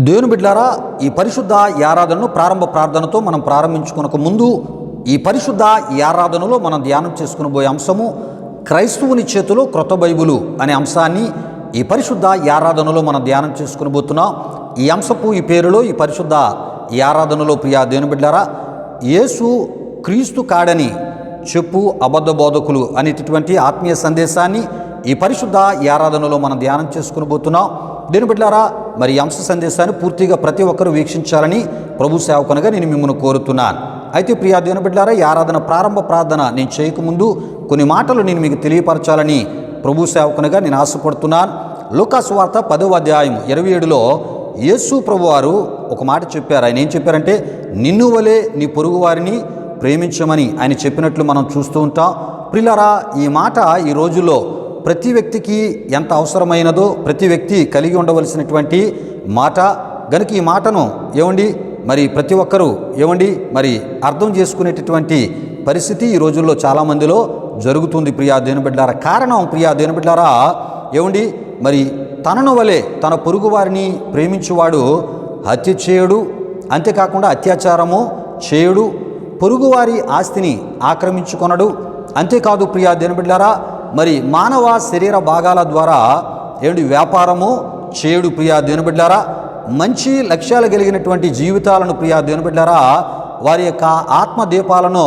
దేవుని బిడ్డలారా, ఈ పరిశుద్ధ ఆరాధనను ప్రారంభ ప్రార్థనతో మనం ప్రారంభించుకునక ముందు ఈ పరిశుద్ధ ఆరాధనలో మనం ధ్యానం చేసుకునబోయే అంశము క్రైస్తవుని చేతిలో క్రొత్త బైబిలు అనే అంశాన్ని ఈ పరిశుద్ధ ఆరాధనలో మనం ధ్యానం చేసుకునబోతున్నాం. ఈ అంశపు ఈ పేరులో ఈ పరిశుద్ధ ఆరాధనలో ప్రియా దేవుని బిడ్డలారా, యేసు క్రీస్తు కాడని చెప్పు అబద్ధ బోధకులు అనేటటువంటి ఆత్మీయ సందేశాన్ని ఈ పరిశుద్ధ ఆరాధనలో మనం ధ్యానం చేసుకునబోతున్నాం. దేవుని బిడ్డలారా, మరి ఈ అంశ సందేశాన్ని పూర్తిగా ప్రతి ఒక్కరూ వీక్షించాలని ప్రభు సేవకునిగా నేను మిమ్మల్ని కోరుతున్నాను. అయితే ప్రియా దేవుని బిడ్డలారా, ఈ ఆరాధన ప్రారంభ ప్రార్థన నేను చేయకముందు కొన్ని మాటలు నేను మీకు తెలియపరచాలని ప్రభు సేవకునిగా నేను ఆశపడుతున్నాను. లూకాసు వార్త 10వ అధ్యాయం 27లో యేసు ప్రభు వారు ఒక మాట చెప్పారు. ఆయన ఏం చెప్పారంటే, నిన్ను వలె నీ పొరుగు వారిని ప్రేమించమని ఆయన చెప్పినట్లు మనం చూస్తూ ఉంటాం. ప్రియులారా, ఈ మాట ఈ రోజుల్లో ప్రతి వ్యక్తికి ఎంత అవసరమైనదో, ప్రతి వ్యక్తి కలిగి ఉండవలసినటువంటి మాట గనుక ఈ మాటను మరి ప్రతి ఒక్కరూ మరి అర్థం చేసుకునేటటువంటి పరిస్థితి ఈ రోజుల్లో చాలామందిలో జరుగుతుంది. ప్రియా దేవుని బిడ్డలారా, కారణం ప్రియా దేవుని బిడ్డలారా మరి తనను వలె తన పొరుగు వారిని ప్రేమించువాడు హత్య చేయడు, అంతేకాకుండా అత్యాచారము చేయడు, పొరుగువారి ఆస్తిని ఆక్రమించుకొనడు. అంతేకాదు ప్రియా దేవుని బిడ్డలారా, మరి మానవ శరీర భాగాల ద్వారా వ్యాపారము చేయడు. ప్రియా దేవుని బిడ్డలారా, మంచి లక్ష్యాలు కలిగినటువంటి జీవితాలను ప్రియా దేవుని బిడ్డలారా వారి యొక్క ఆత్మదీపాలను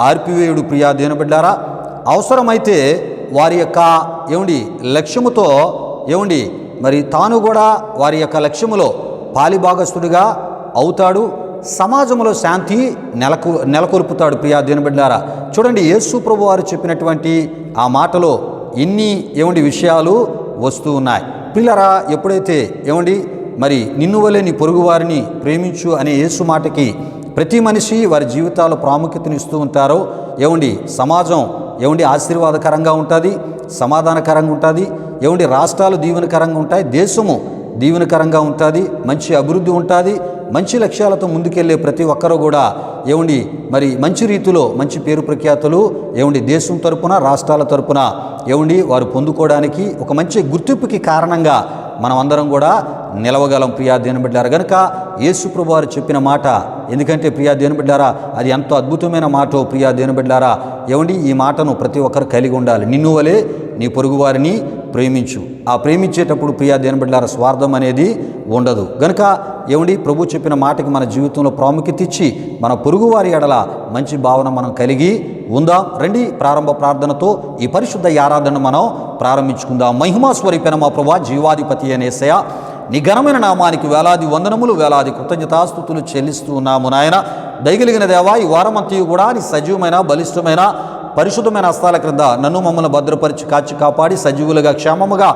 ఆర్పివేయుడు. ప్రియా దేవుని బిడ్డలారా, అవసరమైతే వారి యొక్క లక్ష్యముతో మరి తాను కూడా వారి యొక్క లక్ష్యములో పాలిభాగస్తుడిగా అవుతాడు. సమాజంలో శాంతి నెలకొల్పుతాడు. ప్రియా దేవుని బిడ్డలారా, చూడండి, యేసు ప్రభు వారు చెప్పినటువంటి ఆ మాటలో ఎన్ని విషయాలు వస్తూ ఉన్నాయి. పిల్లరా, ఎప్పుడైతే మరి నిన్ను వలె నీ పొరుగు వారిని ప్రేమించు అనే యేసు మాటకి ప్రతి మనిషి వారి జీవితాల్లో ప్రాముఖ్యతనిస్తూ ఉంటారో సమాజం ఆశీర్వాదకరంగా ఉంటుంది, సమాధానకరంగా ఉంటుంది, రాష్ట్రాలు దీవెనకరంగా ఉంటాయి, దేశము దీవెనకరంగా ఉంటుంది, మంచి అభివృద్ధి ఉంటుంది. మంచి లక్ష్యాలతో ముందుకెళ్ళే ప్రతి ఒక్కరూ కూడా మరి మంచి రీతిలో మంచి పేరు ప్రఖ్యాతులు దేశం తరపున రాష్ట్రాల తరపున వారు పొందుకోవడానికి ఒక మంచి గుర్తింపుకి కారణంగా మనం అందరం కూడా నిలవగలం. ప్రియా దేవుని బిడ్డలారా, గనుక యేసు ప్రభు వారు చెప్పిన మాట, ఎందుకంటే ప్రియా దేవుని బిడ్డలారా అది ఎంతో అద్భుతమైన మాట. ప్రియా దేవుని బిడ్డలారా, ఈ మాటను ప్రతి ఒక్కరు కలిగి ఉండాలి. నిన్ను వలె నీ పొరుగు వారిని ప్రేమించు. ఆ ప్రేమించేటప్పుడు ప్రియా దేవుని బిడ్డలారా స్వార్థం అనేది ఉండదు. గనుక ప్రభు చెప్పిన మాటకి మన జీవితంలో ప్రాముఖ్యత ఇచ్చి మన పొరుగువారి ఎడల మంచి భావన మనం కలిగి ఉందాం. రండి, ప్రారంభ ప్రార్థనతో ఈ పరిశుద్ధ ఆరాధన మనం ప్రారంభించుకుందాం. మహిమా స్వరూపైన మా ప్రభువా, జీవాధిపతి అనే యేసయ్యా, నీ ఘనమైన నామానికి వేలాది వందనములు, వేలాది కృతజ్ఞతాస్తుతులు చెల్లిస్తూ ఉన్నాము నాయన. దయగలిగిన దేవా, ఈ వారమంతయు కూడా నీ సజీవమైన బలిష్టమైన పరిశుద్ధమైన హస్తాల క్రింద నన్ను మమ్మల్ని భద్రపరిచి కాచి కాపాడి సజీవులుగా క్షేమముగా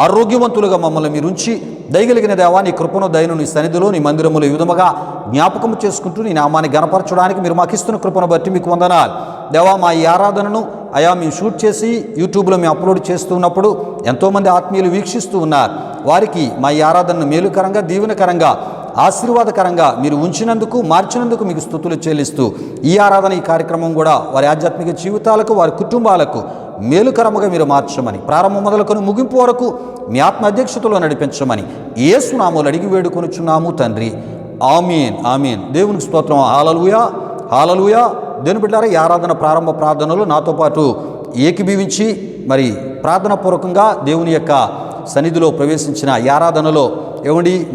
ఆరోగ్యవంతులుగా మమ్మల్ని మీరు ఉంచి, దయగలిగిన దేవా నీ కృపను దయను నీ సన్నిధిలో నీ మందిరములు ఈ విధముగా జ్ఞాపకం చేసుకుంటూ నీ నామాన్ని గణపరచడానికి మీరు మాకు ఇస్తున్న కృపను బట్టి మీకు వందనాలు దేవా. మా ఈ ఆరాధనను మేము షూట్ చేసి యూట్యూబ్లో మేము అప్లోడ్ చేస్తున్నప్పుడు ఎంతోమంది ఆత్మీయులు వీక్షిస్తూ ఉన్నారు. వారికి మా ఈ ఆరాధనను మేలుకరంగా, దీవెనకరంగా, ఆశీర్వాదకరంగా మీరు ఉంచినందుకు, మార్చినందుకు మీకు స్తుతులు చెల్లిస్తూ ఈ ఆరాధన ఈ కార్యక్రమం కూడా వారి ఆధ్యాత్మిక జీవితాలకు, వారి కుటుంబాలకు మేలుకరముగా మీరు మార్చమని, ప్రారంభం మొదలుకొని ముగింపు వరకు మీ ఆత్మ అధ్యక్షతలో నడిపించమని యేసు నామములో అడిగి వేడుకొనుచున్నాము తండ్రి. ఆమేన్, ఆమేన్. దేవునికి స్తోత్రం. హల్లెలూయా, హల్లెలూయా. దేవుని బిడ్డలారా, ఈ ఆరాధన ప్రారంభ ప్రార్థనలో నాతో పాటు ఏకీభవించి మరి ప్రార్థన పూర్వకంగా దేవుని యొక్క సన్నిధిలో ప్రవేశించిన ఈ ఆరాధనలో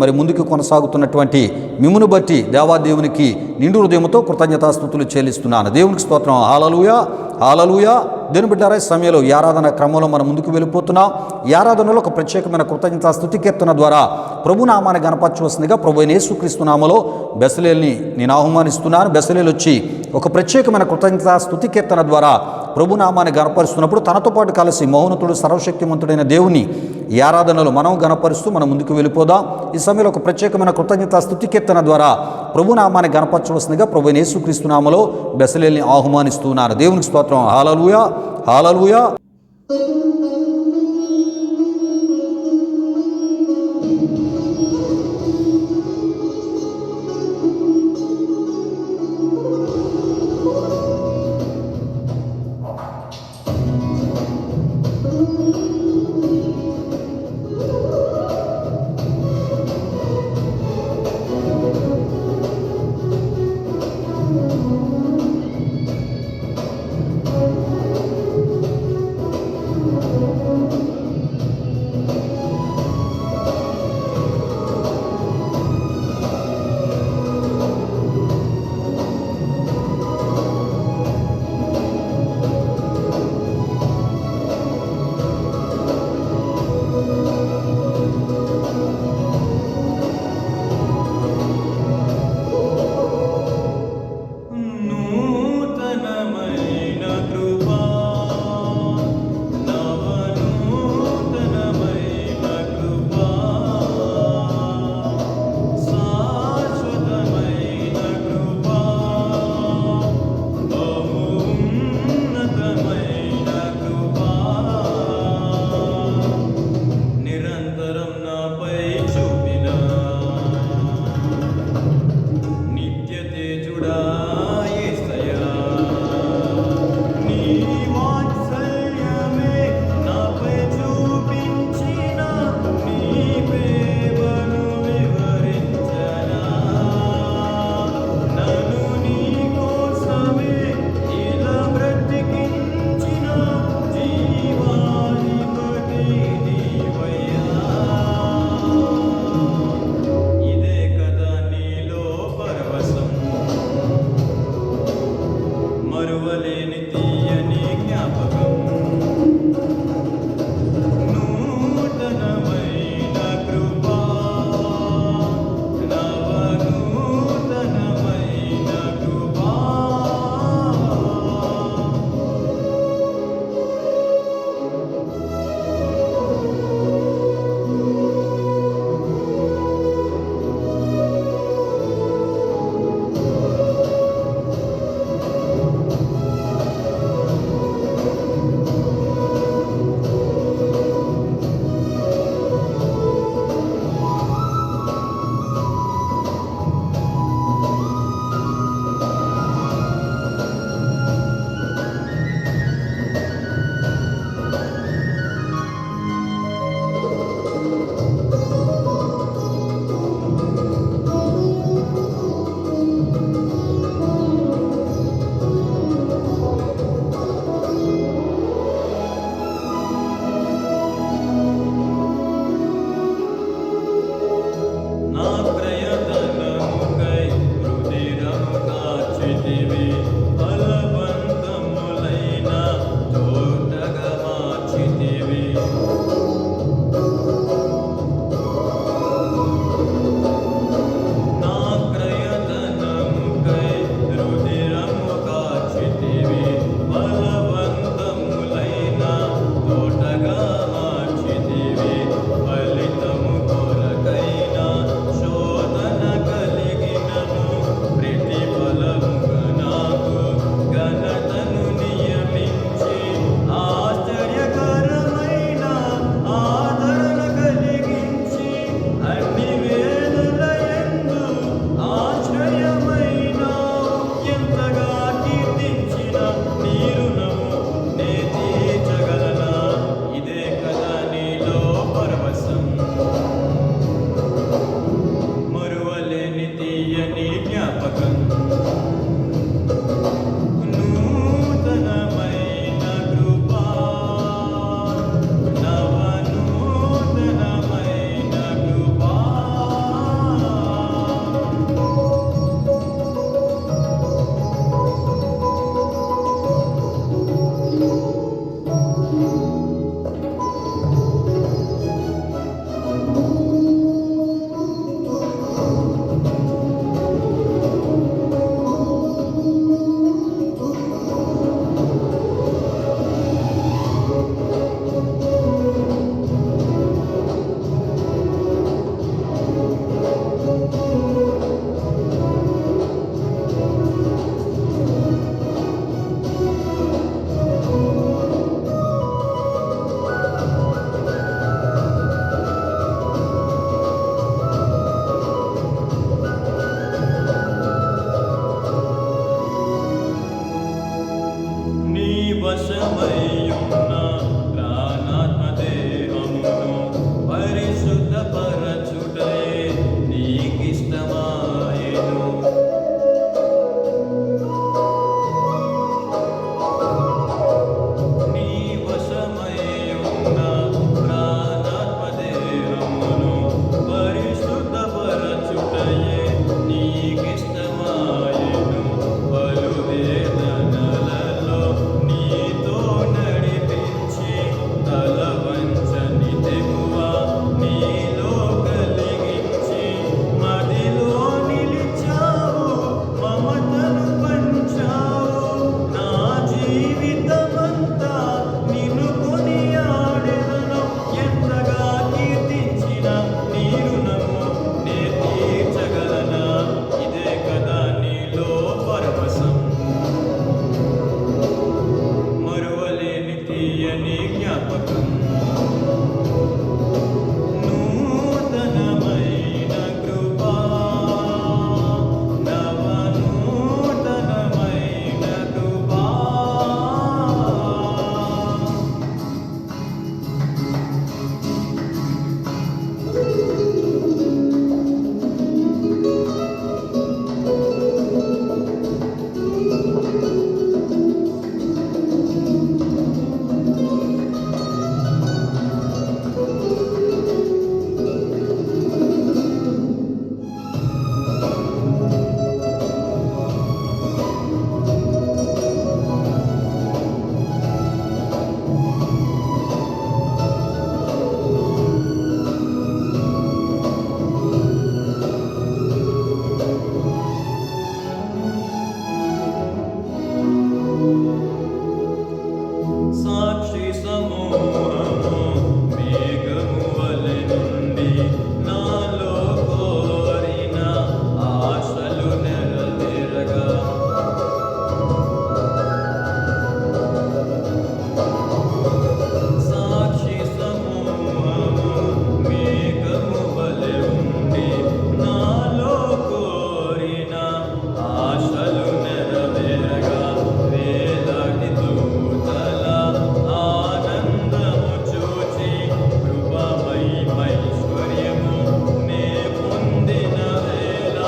మరి ముందుకు కొనసాగుతున్నటువంటి మిమ్మును బట్టి దేవాదేవునికి నిండు హృదయంతో కృతజ్ఞతాస్తుతులు చెల్లిస్తున్నాను. దేవునికి స్తోత్రం. హల్లెలూయా, హల్లెలూయా. దేవుని బిడ్డలారా, ఈ సమయంలో ఈ ఆరాధన క్రమంలో మనం ముందుకు వెళ్ళిపోతున్నాం. ఈ ఆరాధనలో ఒక ప్రత్యేకమైన కృతజ్ఞతాస్తుతి కీర్తన ద్వారా ప్రభు నామాన్ని గణపరచవలసిందిగా ప్రభు అయిన యేసుక్రీస్తు నామములో బెసలేల్ని నేను ఆహ్వానిస్తున్నాను. బెసలేలు వచ్చి ఒక ప్రత్యేకమైన కృతజ్ఞతాస్తుతి కీర్తన ద్వారా ప్రభు నామాన్ని గణపరుస్తున్నప్పుడు తనతో పాటు కలిసి మౌనతుడు సర్వశక్తిమంతుడైన దేవుని ఈ ఆరాధనలో మనం గణపరుస్తూ మనం ముందుకు వెళ్ళిపోదాం. ఈ సమయంలో ఒక ప్రత్యేకమైన కృతజ్ఞతాస్తుతి కీర్తన ద్వారా ప్రభు నామాన్ని గణపరచవలసిందిగా ప్రభు అయిన యేసుక్రీస్తు నామములో బెసలేల్ని ఆహ్వానిస్తున్నాను. దేవునికి స్తోత్రం. హల్లెలూయా, హల్లెలూయా. వశమయ్యున్న ప్రాణాత్మదేహమును పరిశుద్ధపరచుటయే నీకిష్టమాయెను. నీ వశమయ్యున్న ప్రాణాత్మదేహమును పరిశుద్ధపరచుటయే నీకిష్టమాయెను. బలువేదనలలో నీతో నడిపించి తలవంచని తెగువ నీలో కలిగించి మదిలో నిలిచావు, మమతను పంచావు. నా జీవితమంతా నిన్ను కొనియాడెదను. ఎంతగా కీర్తించిన నీ రుణము నే తీర్చగలనా? ఇదే కదా నీలో పరవశం, మరువలేని తీయని జ్ఞాపకం. నూతనమైన కృపా, నవనూతనమైన కృపా. సాక్షి సమూహము మేఘము వలె నుండి నాలో కోరిన ఆశలు నెరవేరగా, సాక్షి సమూహము మేఘము వలె ఉండి నాలో కోరిన ఆశలు నెరవేరగా, వేలాది దూతల ఆనందము చూచి కృపమహిమైశ్వర్యము నే పొందిన వేళ,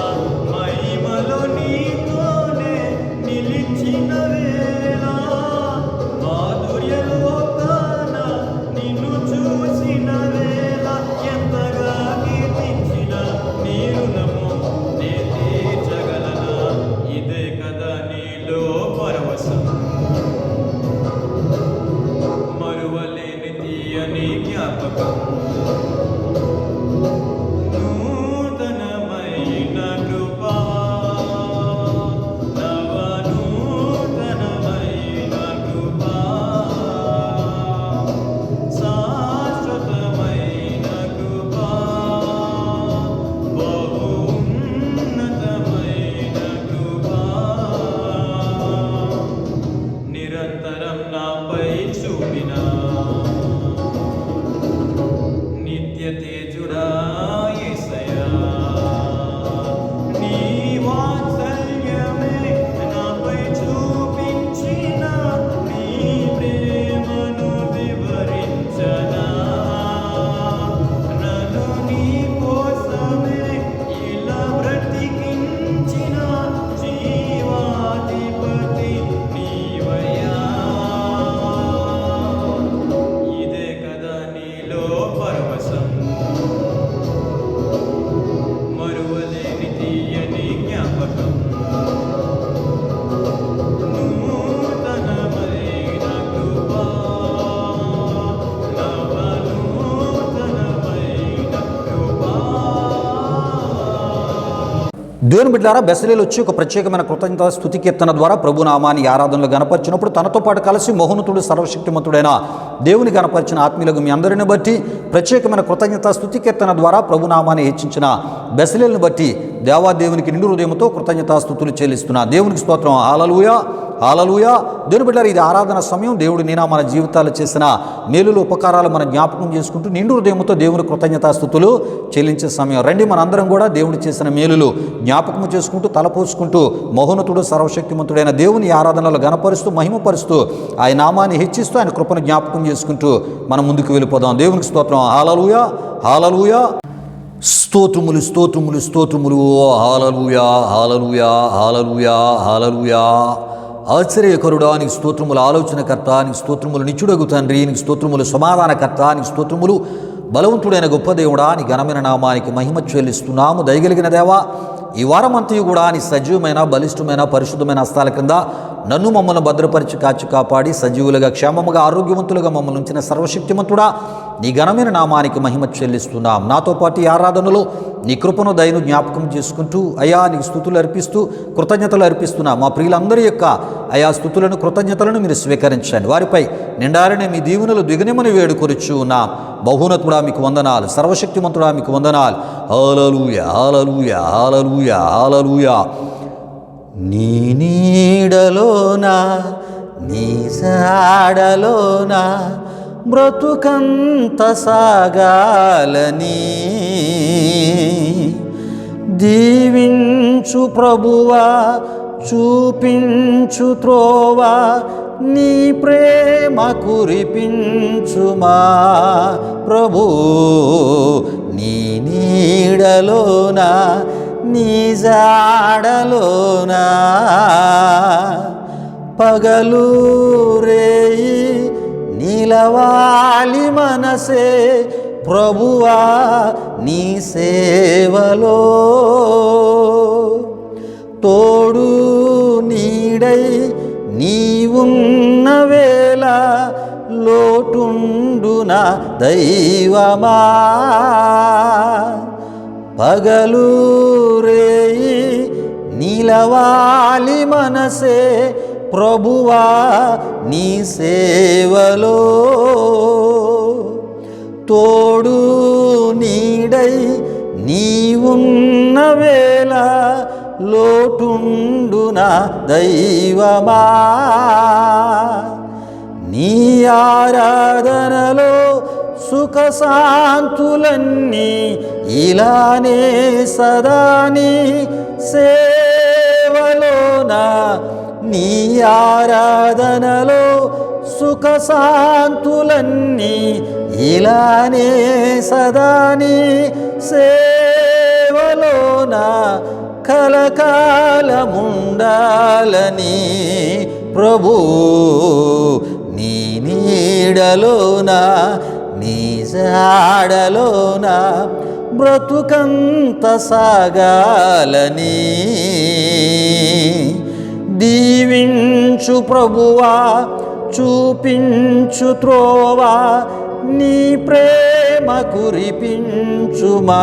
మహిమలో నీతోనే నిలిచిన వేళ, మాధుర్యలోకాన నిన్ను చూసిన వేళ, ఎంతగా కీర్తించిన నీ రుణము నే తీర్చగలనా? ఇదే కదా నీలో పరవశం, మరువలేని తీయని జ్ఞాపకం. నూతనమైన కృపా, నవనూతనమైన కృపా. శాశ్వతమైన కృపా, బహు ఉన్నతమైన కృపా. నిరంతరం నాపై చూపిన నిత్య తేజుడా యేసయ్యా, నీ వాత్సల్యమే నాపై చూపించిన నీ ప్రేమను వివరించనా? నన్ను నీ కోసమే ఇలా బ్రతికించిన జీవాధిపతి నీవయ్యా. ఇదే కదా నీలో పరవశం, మరువలేని తీయని జ్ఞాపకం. నూతనమైన కృపా, నవనూతనమైన కృపా. దేవుని బిడ్డలారా, బెసలేలు వచ్చి ఒక ప్రత్యేకమైన కృతజ్ఞత స్తుతి కీర్తన ద్వారా ప్రభు నామాన్ని ఆరాధనలు గనపరిచినప్పుడు తనతో పాటు కలిసి మహోన్నతుడు సర్వశక్తిమంతుడైన దేవుని గనపరిచిన ఆత్మీయులకు మీ అందరిని బట్టి ప్రత్యేకమైన కృతజ్ఞత స్తుతి కీర్తన ద్వారా ప్రభునామాన్ని హెచ్చించిన బెసలేలను బట్టి దేవాదేవునికి నిండు హృదయంతో కృతజ్ఞతాస్తుతులు చెల్లిస్తున్నా. దేవునికి స్తోత్రం. హల్లెలూయా, హల్లెలూయా. దేవుని బిడ్డలారా, ఇది ఆరాధన సమయం. దేవుడు మన జీవితాలు చేసిన మేలులు ఉపకారాలు మనం జ్ఞాపకం చేసుకుంటూ నిండు హృదయంతో దేవుని కృతజ్ఞతాస్తుతులు చెల్లించే సమయం. రండి, మనందరం కూడా దేవుడు చేసిన మేలులు జ్ఞాపకం చేసుకుంటూ తలపోసుకుంటూ మహోన్నతుడు సర్వశక్తిమంతుడైన దేవుని ఆరాధనలో గణపరుస్తూ మహిమపరుస్తూ ఆయన నామాన్ని హెచ్చిస్తూ ఆయన కృపను జ్ఞాపకం చేసుకుంటూ మనం ముందుకు వెళ్ళిపోదాం. దేవునికి స్తోత్రం. హల్లెలూయా, హల్లెలూయా. స్తోత్రములు, స్తోత్రములు, స్తోత్రములు. హల్లెలూయా, హల్లెలూయా, హల్లెలూయా, హల్లెలూయా. ఆశ్చర్యకరుడా నీకు స్తోత్రములు, ఆలోచనకర్త నీకు స్తోత్రములు, నిత్యుడగు తండ్రి నీకు స్తోత్రములు, సమాధానకర్త నీకు స్తోత్రములు, బలవంతుడైన గొప్ప దేవుడా నీ ఘనమైన నామానికి మహిమ చెల్లిస్తున్నాము. దయగలిగిన దేవా, ఈ వారమంతయు కూడా నీ సజీవమైన బలిష్టమైన పరిశుద్ధమైన హస్తాల క్రింద నన్ను మమ్మల్ని భద్రపరిచి కాచి కాపాడి సజీవులుగా క్షేమముగా ఆరోగ్యవంతులుగా మమ్మల్ని ఉంచిన సర్వశక్తిమంతుడా నీ ఘనమైన నామానికి మహిమ చెల్లిస్తున్నాం. నాతో పాటు ఈ ఆరాధనలో నీ కృపను దయను జ్ఞాపకం చేసుకుంటూ అయా నీకు స్తుతులు అర్పిస్తూ కృతజ్ఞతలు అర్పిస్తున్నా. మా ప్రియులందరి యొక్క అయా స్తుతులను కృతజ్ఞతలను మీరు స్వీకరించండి. వారిపై నిండారనే మీ దీవెనలు దిగనిమని వేడుకొరుచు ఉన్నాం. బహున్నతుడా మీకు వందనాలు, సర్వశక్తిమంతుడా మీకు వందనాలు. హల్లెలూయా, హల్లెలూయా, హల్లెలూయా, హల్లెలూయా. నీ నీడలోనా నీ సాడలోనా బ్రతుకంత సాగాలని దీవించు ప్రభువా, చూపించు త్రోవా, నీ ప్రేమ కురిపించుమా ప్రభు. నీ నీడలోనా నీ జాడలోనా పగలు రేయి నిలవాలి మనసే ప్రభువా నీ సేవలో. తోడు నీడై నీవున్న వేళ లోటుండున దైవమా. పగలు రేయి నిలవాలి మనసే ప్రభువా నీ సేవలో. తోడు నీడై నీవున్న వేళ లోటుండున దైవమా. నీ ఆరాధనలో సుఖ శాంతులన్నీ ఇలానే సదా నీ సేవలోనా. నీ ఆరాధనలో సుఖ శాంతులన్నీ ఇలానే సదా నీ సేవలోనా కలకాలముండాలని ప్రభు. నీ నీడలోనా నీ జాడలోనా బ్రతుకంత సాగాలని దీవించు ప్రభువా, చూపించు త్రోవా, నీ ప్రేమ కురిపించుమా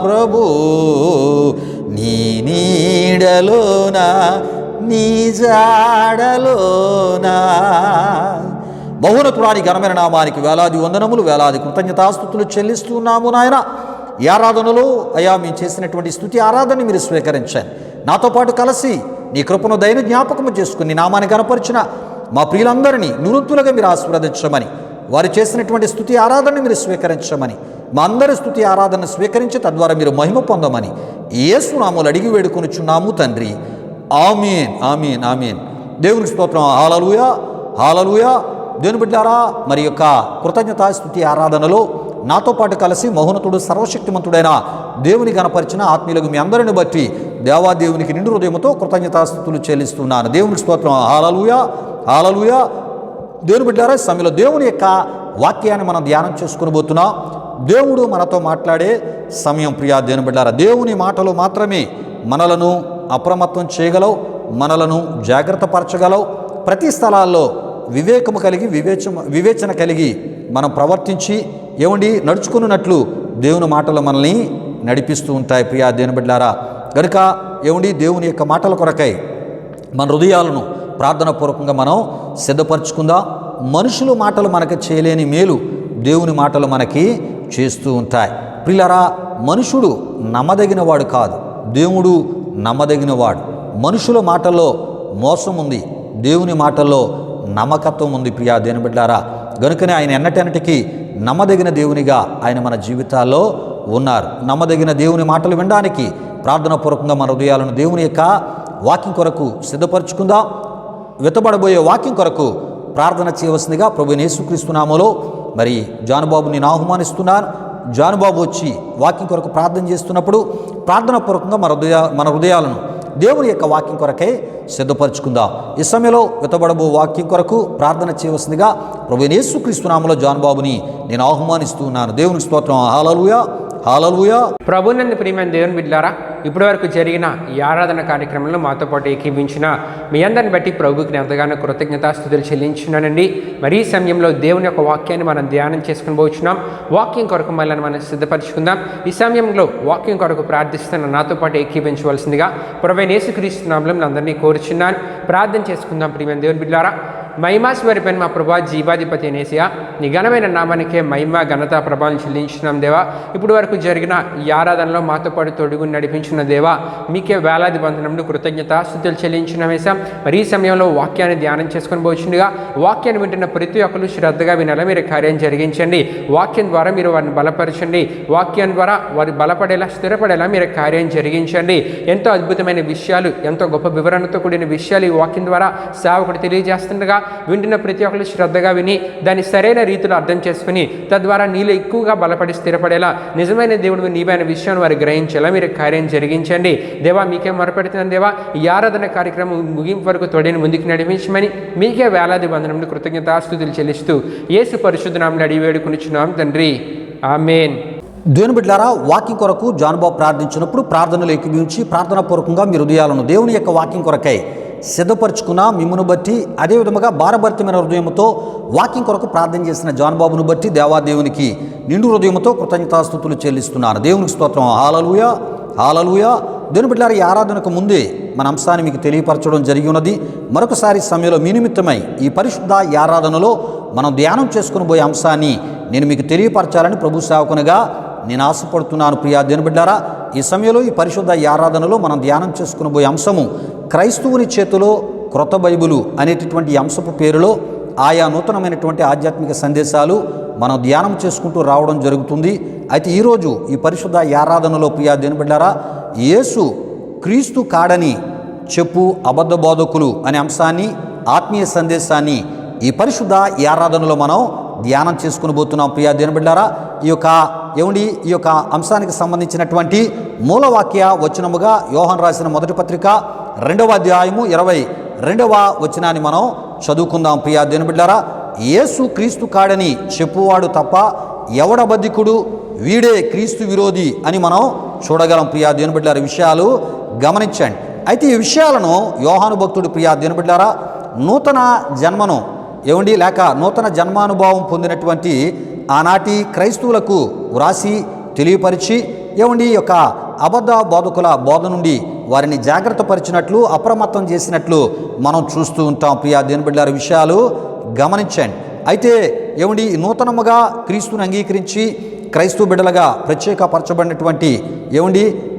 ప్రభు. నీ నీడలోనా నీ జాడలోనా. బహున్నతుడా నీ ఘనమైన నామానికి వేలాది వందనములు, వేలాది కృతజ్ఞతాస్తుతులు చెల్లిస్తున్నాము నాయన. ఈ ఆరాధనలో అయా మేము చేసినటువంటి స్తుతి ఆరాధనని మీరు స్వీకరించండి. నాతో పాటు కలిసి నీ కృపను దయను జ్ఞాపకము చేసుకుని నామాన్ని కనపరిచిన మా ప్రియులందరినీ నివృత్తులుగా మీరు ఆశీర్వదించమని, వారు చేసినటువంటి స్తుతి ఆరాధనని మీరు స్వీకరించమని, మా అందరి స్తుతి ఆరాధన స్వీకరించి తద్వారా మీరు మహిమ పొందమని యేసు నామములో అడిగి వేడుకొనుచున్నాము తండ్రి. ఆమేన్, ఆమేన్, ఆమేన్. దేవునికి స్తోత్రం. హల్లెలూయా, హల్లెలూయా. దేవుని బిడ్డలారా, మరి యొక్క కృతజ్ఞతా స్తుతి ఆరాధనలో నాతో పాటు కలిసి మహోన్నతుడు సర్వశక్తిమంతుడైన దేవుని కనపరిచిన ఆత్మీయులకు మీ అందరిని బట్టి దేవాదేవునికి నిండు హృదయంతో కృతజ్ఞతాస్తుతులు చెల్లిస్తున్నాను. దేవునికి స్తోత్రం. హల్లెలూయా, హల్లెలూయా. దేవుని బిడ్డలారా, సమయంలో దేవుని యొక్క వాక్యాన్ని మనం ధ్యానం చేసుకుని పోతున్నాం. దేవుడు మనతో మాట్లాడే సమయం. ప్రియా దేవుని బిడ్డలారా, దేవుని మాటలు మాత్రమే మనలను అప్రమత్తం చేయగలవు, మనలను జాగ్రత్త పరచగలవు. ప్రతి స్థలాల్లో వివేకము కలిగి వివేచన కలిగి మనం ప్రవర్తించి నడుచుకున్నట్లు దేవుని మాటలు మనల్ని నడిపిస్తూ ఉంటాయి. ప్రియా దేవుని బిడ్డలారా, కనుక దేవుని యొక్క మాటల కొరకై మన హృదయాలను ప్రార్థన పూర్వకంగా మనం సిద్ధపరచుకుందాం. మనుషులు మాటలు మనకు చేయలేని మేలు దేవుని మాటలు మనకి చేస్తూ ఉంటాయి. ప్రియులారా, మనుషుడు నమ్మదగినవాడు కాదు, దేవుడు నమ్మదగినవాడు. మనుషుల మాటల్లో మోసం ఉంది, దేవుని మాటల్లో నమ్మకత్వం ఉంది. ప్రియా దేవుని బిడ్డలారా, గనుకనే ఆయన ఎన్నటెన్నటికీ నమ్మదగిన దేవునిగా ఆయన మన జీవితాల్లో ఉన్నారు. నమ్మదగిన దేవుని మాటలు వినడానికి ప్రార్థనాపూర్వకంగా మన హృదయాలను దేవుని యొక్క వాక్యం కొరకు సిద్ధపరచుకుందాం. వెతబడబోయే వాక్యం కొరకు ప్రార్థన చేయవలసిందిగా ప్రభువైన యేసుక్రీస్తు నామములో మరి జానుబాబు నేను ఆహ్వానిస్తున్నాను. జానుబాబు వచ్చి వాక్యం కొరకు ప్రార్థన చేస్తున్నప్పుడు ప్రార్థనాపూర్వకంగా మన హృదయాలను దేవుని యొక్క వాక్యం కొరకై సిద్ధపరచుకుందాం. ఈ సమయంలో వెతబడబో వాక్యం కొరకు ప్రార్థన చేయవలసిందిగా ప్రభువైన యేసుక్రీస్తు నామములో జానుబాబుని నేను ఆహ్వానిస్తున్నాను. దేవునికి స్తోత్రం. హల్లెలూయా, హల్లెలూయా. ప్రభునందు ప్రియమైన దేవుని బిడ్డలారా, ఇప్పటి వరకు జరిగిన ఈ ఆరాధన కార్యక్రమంలో మాతో పాటు ఏకీభించిన మీ అందరిని బట్టి ప్రభుకి ఎంతగానో కృతజ్ఞతాస్తుతులు చెల్లించున్నానండి. మరి ఈ సమయంలో దేవుని యొక్క వాక్యాన్ని మనం ధ్యానం చేసుకుని పోతున్నాం. వాక్యం కొరకు మళ్ళీ మనం సిద్ధపరచుకుందాం. ఈ సమయంలో వాక్యం కొరకు ప్రార్థిస్తున్న నాతో పాటు ఏకీభించవలసిందిగా ప్రభువైన యేసుక్రీస్తు నామములో అందరినీ కోరుచున్నాను. ప్రార్థన చేసుకుందాం. ప్రియమైన దేవుని బిడ్డలారా, మహిమాస్వరూపైన మా ప్రభా జీవాధిపతి అనేసియా, నీ ఘనమైన నామానికే మహిమ ఘనత ప్రభావం చెల్లించున్నాం దేవా. ఇప్పుడు వరకు జరిగిన ఈ ఆరాధనలో మాతో పాటు తొడుగుని నడిపించిన దేవా, మీకే వేలాది బంధనములు కృతజ్ఞతాస్తుతులు చెల్లించున్నామేసా. మరి ఈ సమయంలో వాక్యాన్ని ధ్యానం చేసుకొని పోచుండగా వాక్యాన్ని వింటున్న ప్రతి ఒక్కరు శ్రద్ధగా వినాలా మీరు కార్యం జరిగించండి. వాక్యం ద్వారా మీరు వారిని బలపరచండి. వాక్యం ద్వారా వారు బలపడేలా స్థిరపడేలా మీరు కార్యం జరిగించండి. ఎంతో అద్భుతమైన విషయాలు, ఎంతో గొప్ప వివరణతో కూడిన విషయాలు ఈ వాక్యం ద్వారా సేవకుడు తెలియజేస్తుండగా వింటున్న ప్రతి ఒక్కరు శ్రద్ధగా విని దాన్ని సరైన రీతిలో అర్థం చేసుకుని తద్వారా నీలో ఎక్కువగా బలపడి స్థిరపడేలా నిజమైన దేవుడు నీవైన విషయాన్ని వారు గ్రహించేలా మీరు కార్యం జరిగించండి. దేవా, మీకే మొరపెడుతున్నాను దేవా. ఈ ఆరాధన కార్యక్రమం ముగింపు వరకు తోడని ముందుకు నడిపించమని మీకే వేలాది వందనములు కృతజ్ఞతాస్తుతులు చెల్లిస్తూ యేసు పరిశుద్ధ నామములో అడిగి వేడుకొనుచున్నాం తండ్రి, ఆమేన్. దేవుని బిడ్డలారా, వాక్యం కొరకు జానుబాబు ప్రార్థించినప్పుడు ప్రార్థనలు ఏకీభవించి ప్రార్థనాపూర్వకంగా మీ హృదయాలను దేవుని యొక్క వాక్యం కొరకై సిద్ధపరచుకున్న మిమ్మును బట్టి, అదేవిధముగా భారభరితమైన హృదయంతో వాక్యం కొరకు ప్రార్థన చేసిన జానుబాబును బట్టి దేవాదేవునికి నిండు హృదయంతో కృతజ్ఞతాస్తుతులు చెల్లిస్తున్నాను. దేవునికి స్తోత్రం. హల్లెలూయా, హల్లెలూయా. దేవుని బిడ్డలారా, ఈ ఆరాధనకు ముందే మన అంశాన్ని మీకు తెలియపరచడం జరిగి ఉన్నది. మరొకసారి సమయంలో మీ నిమిత్తమై ఈ పరిశుద్ధ ఈ ఆరాధనలో మనం ధ్యానం చేసుకుని పోయే అంశాన్ని నేను మీకు తెలియపరచాలని ప్రభు సేవకునిగా నేను ఆశపడుతున్నాను. ప్రియా దేవుని బిడ్డలారా, ఈ సమయంలో ఈ పరిశుద్ధ ఈ ఆరాధనలో మనం ధ్యానం చేసుకుని పోయే అంశము క్రైస్తవుని చేతిలో క్రొత్త బైబిలు అనేటటువంటి అంశపు పేరులో ఆయా నూతనమైనటువంటి ఆధ్యాత్మిక సందేశాలు మనం ధ్యానం చేసుకుంటూ రావడం జరుగుతుంది. అయితే ఈరోజు ఈ పరిశుద్ధ ఈ ఆరాధనలో ప్రియా దేవుని బిడ్డలారా, యేసు క్రీస్తు కాడని చెప్పు అబద్ధ బోధకులు అనే అంశాన్ని, ఆత్మీయ సందేశాన్ని ఈ పరిశుద్ధ ఈ ఆరాధనలో మనం ధ్యానం చేసుకుని పోతున్నాం. ప్రియా దేవుని బిడ్డలారా, ఈ యొక్క అంశానికి సంబంధించినటువంటి మూలవాక్య వచనముగా యోహాను రాసిన మొదటి పత్రిక 2వ అధ్యాయము 22వ వచనాన్ని మనం చదువుకుందాం. ప్రియా దేవుని బిడ్డలారా, యేసు క్రీస్తు కాడని చెప్పువాడు తప్ప ఎవడబద్ధికుడు, వీడే క్రీస్తు విరోధి అని మనం చూడగలం. ప్రియా దేవుని బిడ్డలారా, విషయాలు గమనించండి. అయితే ఈ విషయాలను యోహాను భక్తుడు ప్రియా దేవుని బిడ్డలారా నూతన జన్మను లేక నూతన జన్మానుభవం పొందినటువంటి ఆనాటి క్రైస్తవులకు వ్రాసి తెలియపరిచి ఈ యొక్క అబద్ధ బోధకుల బోధ నుండి వారిని జాగ్రత్త పరిచినట్లు, అప్రమత్తం చేసినట్లు మనం చూస్తూ ఉంటాం. ప్రియా దేవుని బిడ్డలారా, విషయాలు గమనించండి. అయితే నూతనముగా క్రీస్తుని అంగీకరించి క్రైస్తవ బిడ్డలుగా ప్రత్యేకపరచబడినటువంటి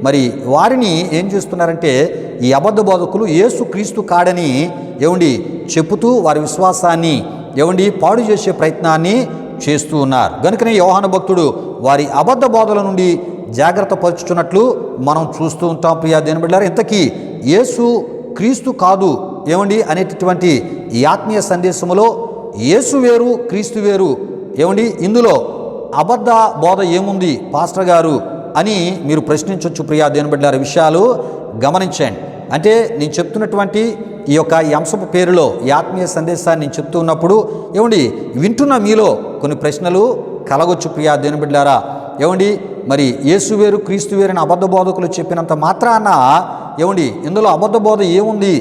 మరి వారిని ఏం చేస్తున్నారంటే ఈ అబద్ధ బోధకులు యేసు క్రీస్తు కాడని చెప్పుతూ వారి విశ్వాసాన్ని పాడు చేసే ప్రయత్నాన్ని చేస్తూ ఉన్నారు. కనుకనే యోహాను భక్తుడు వారి అబద్ధ బోధల నుండి జాగ్రత్త పరుచుతున్నట్లు మనం చూస్తూ ఉంటాం. ప్రియా దేవుని బిడ్డలారా, ఇంతకీ యేసు క్రీస్తు కాదు అనేటటువంటి ఈ ఆత్మీయ సందేశములో యేసు వేరు, క్రీస్తు వేరు, ఇందులో అబద్ధ బోధ ఏముంది పాస్టర్ గారు అని మీరు ప్రశ్నించవచ్చు. ప్రియా దేవుని బిడ్డలారా, విషయాలు గమనించండి. అంటే నేను చెప్తున్నటువంటి ఈ అంశపు పేరులో ఈ ఆత్మీయ సందేశాన్ని నేను చెప్తూ ఉన్నప్పుడు వింటున్న మీలో కొన్ని ప్రశ్నలు కలగొచ్చు. ప్రియా దేవుని బిడ్డలారా, మరి యేసు వేరు, క్రీస్తు వేరు అని అబద్ధ బోధకులు చెప్పినంత మాత్రాన ఇందులో అబద్ధ బోధ ఏముంది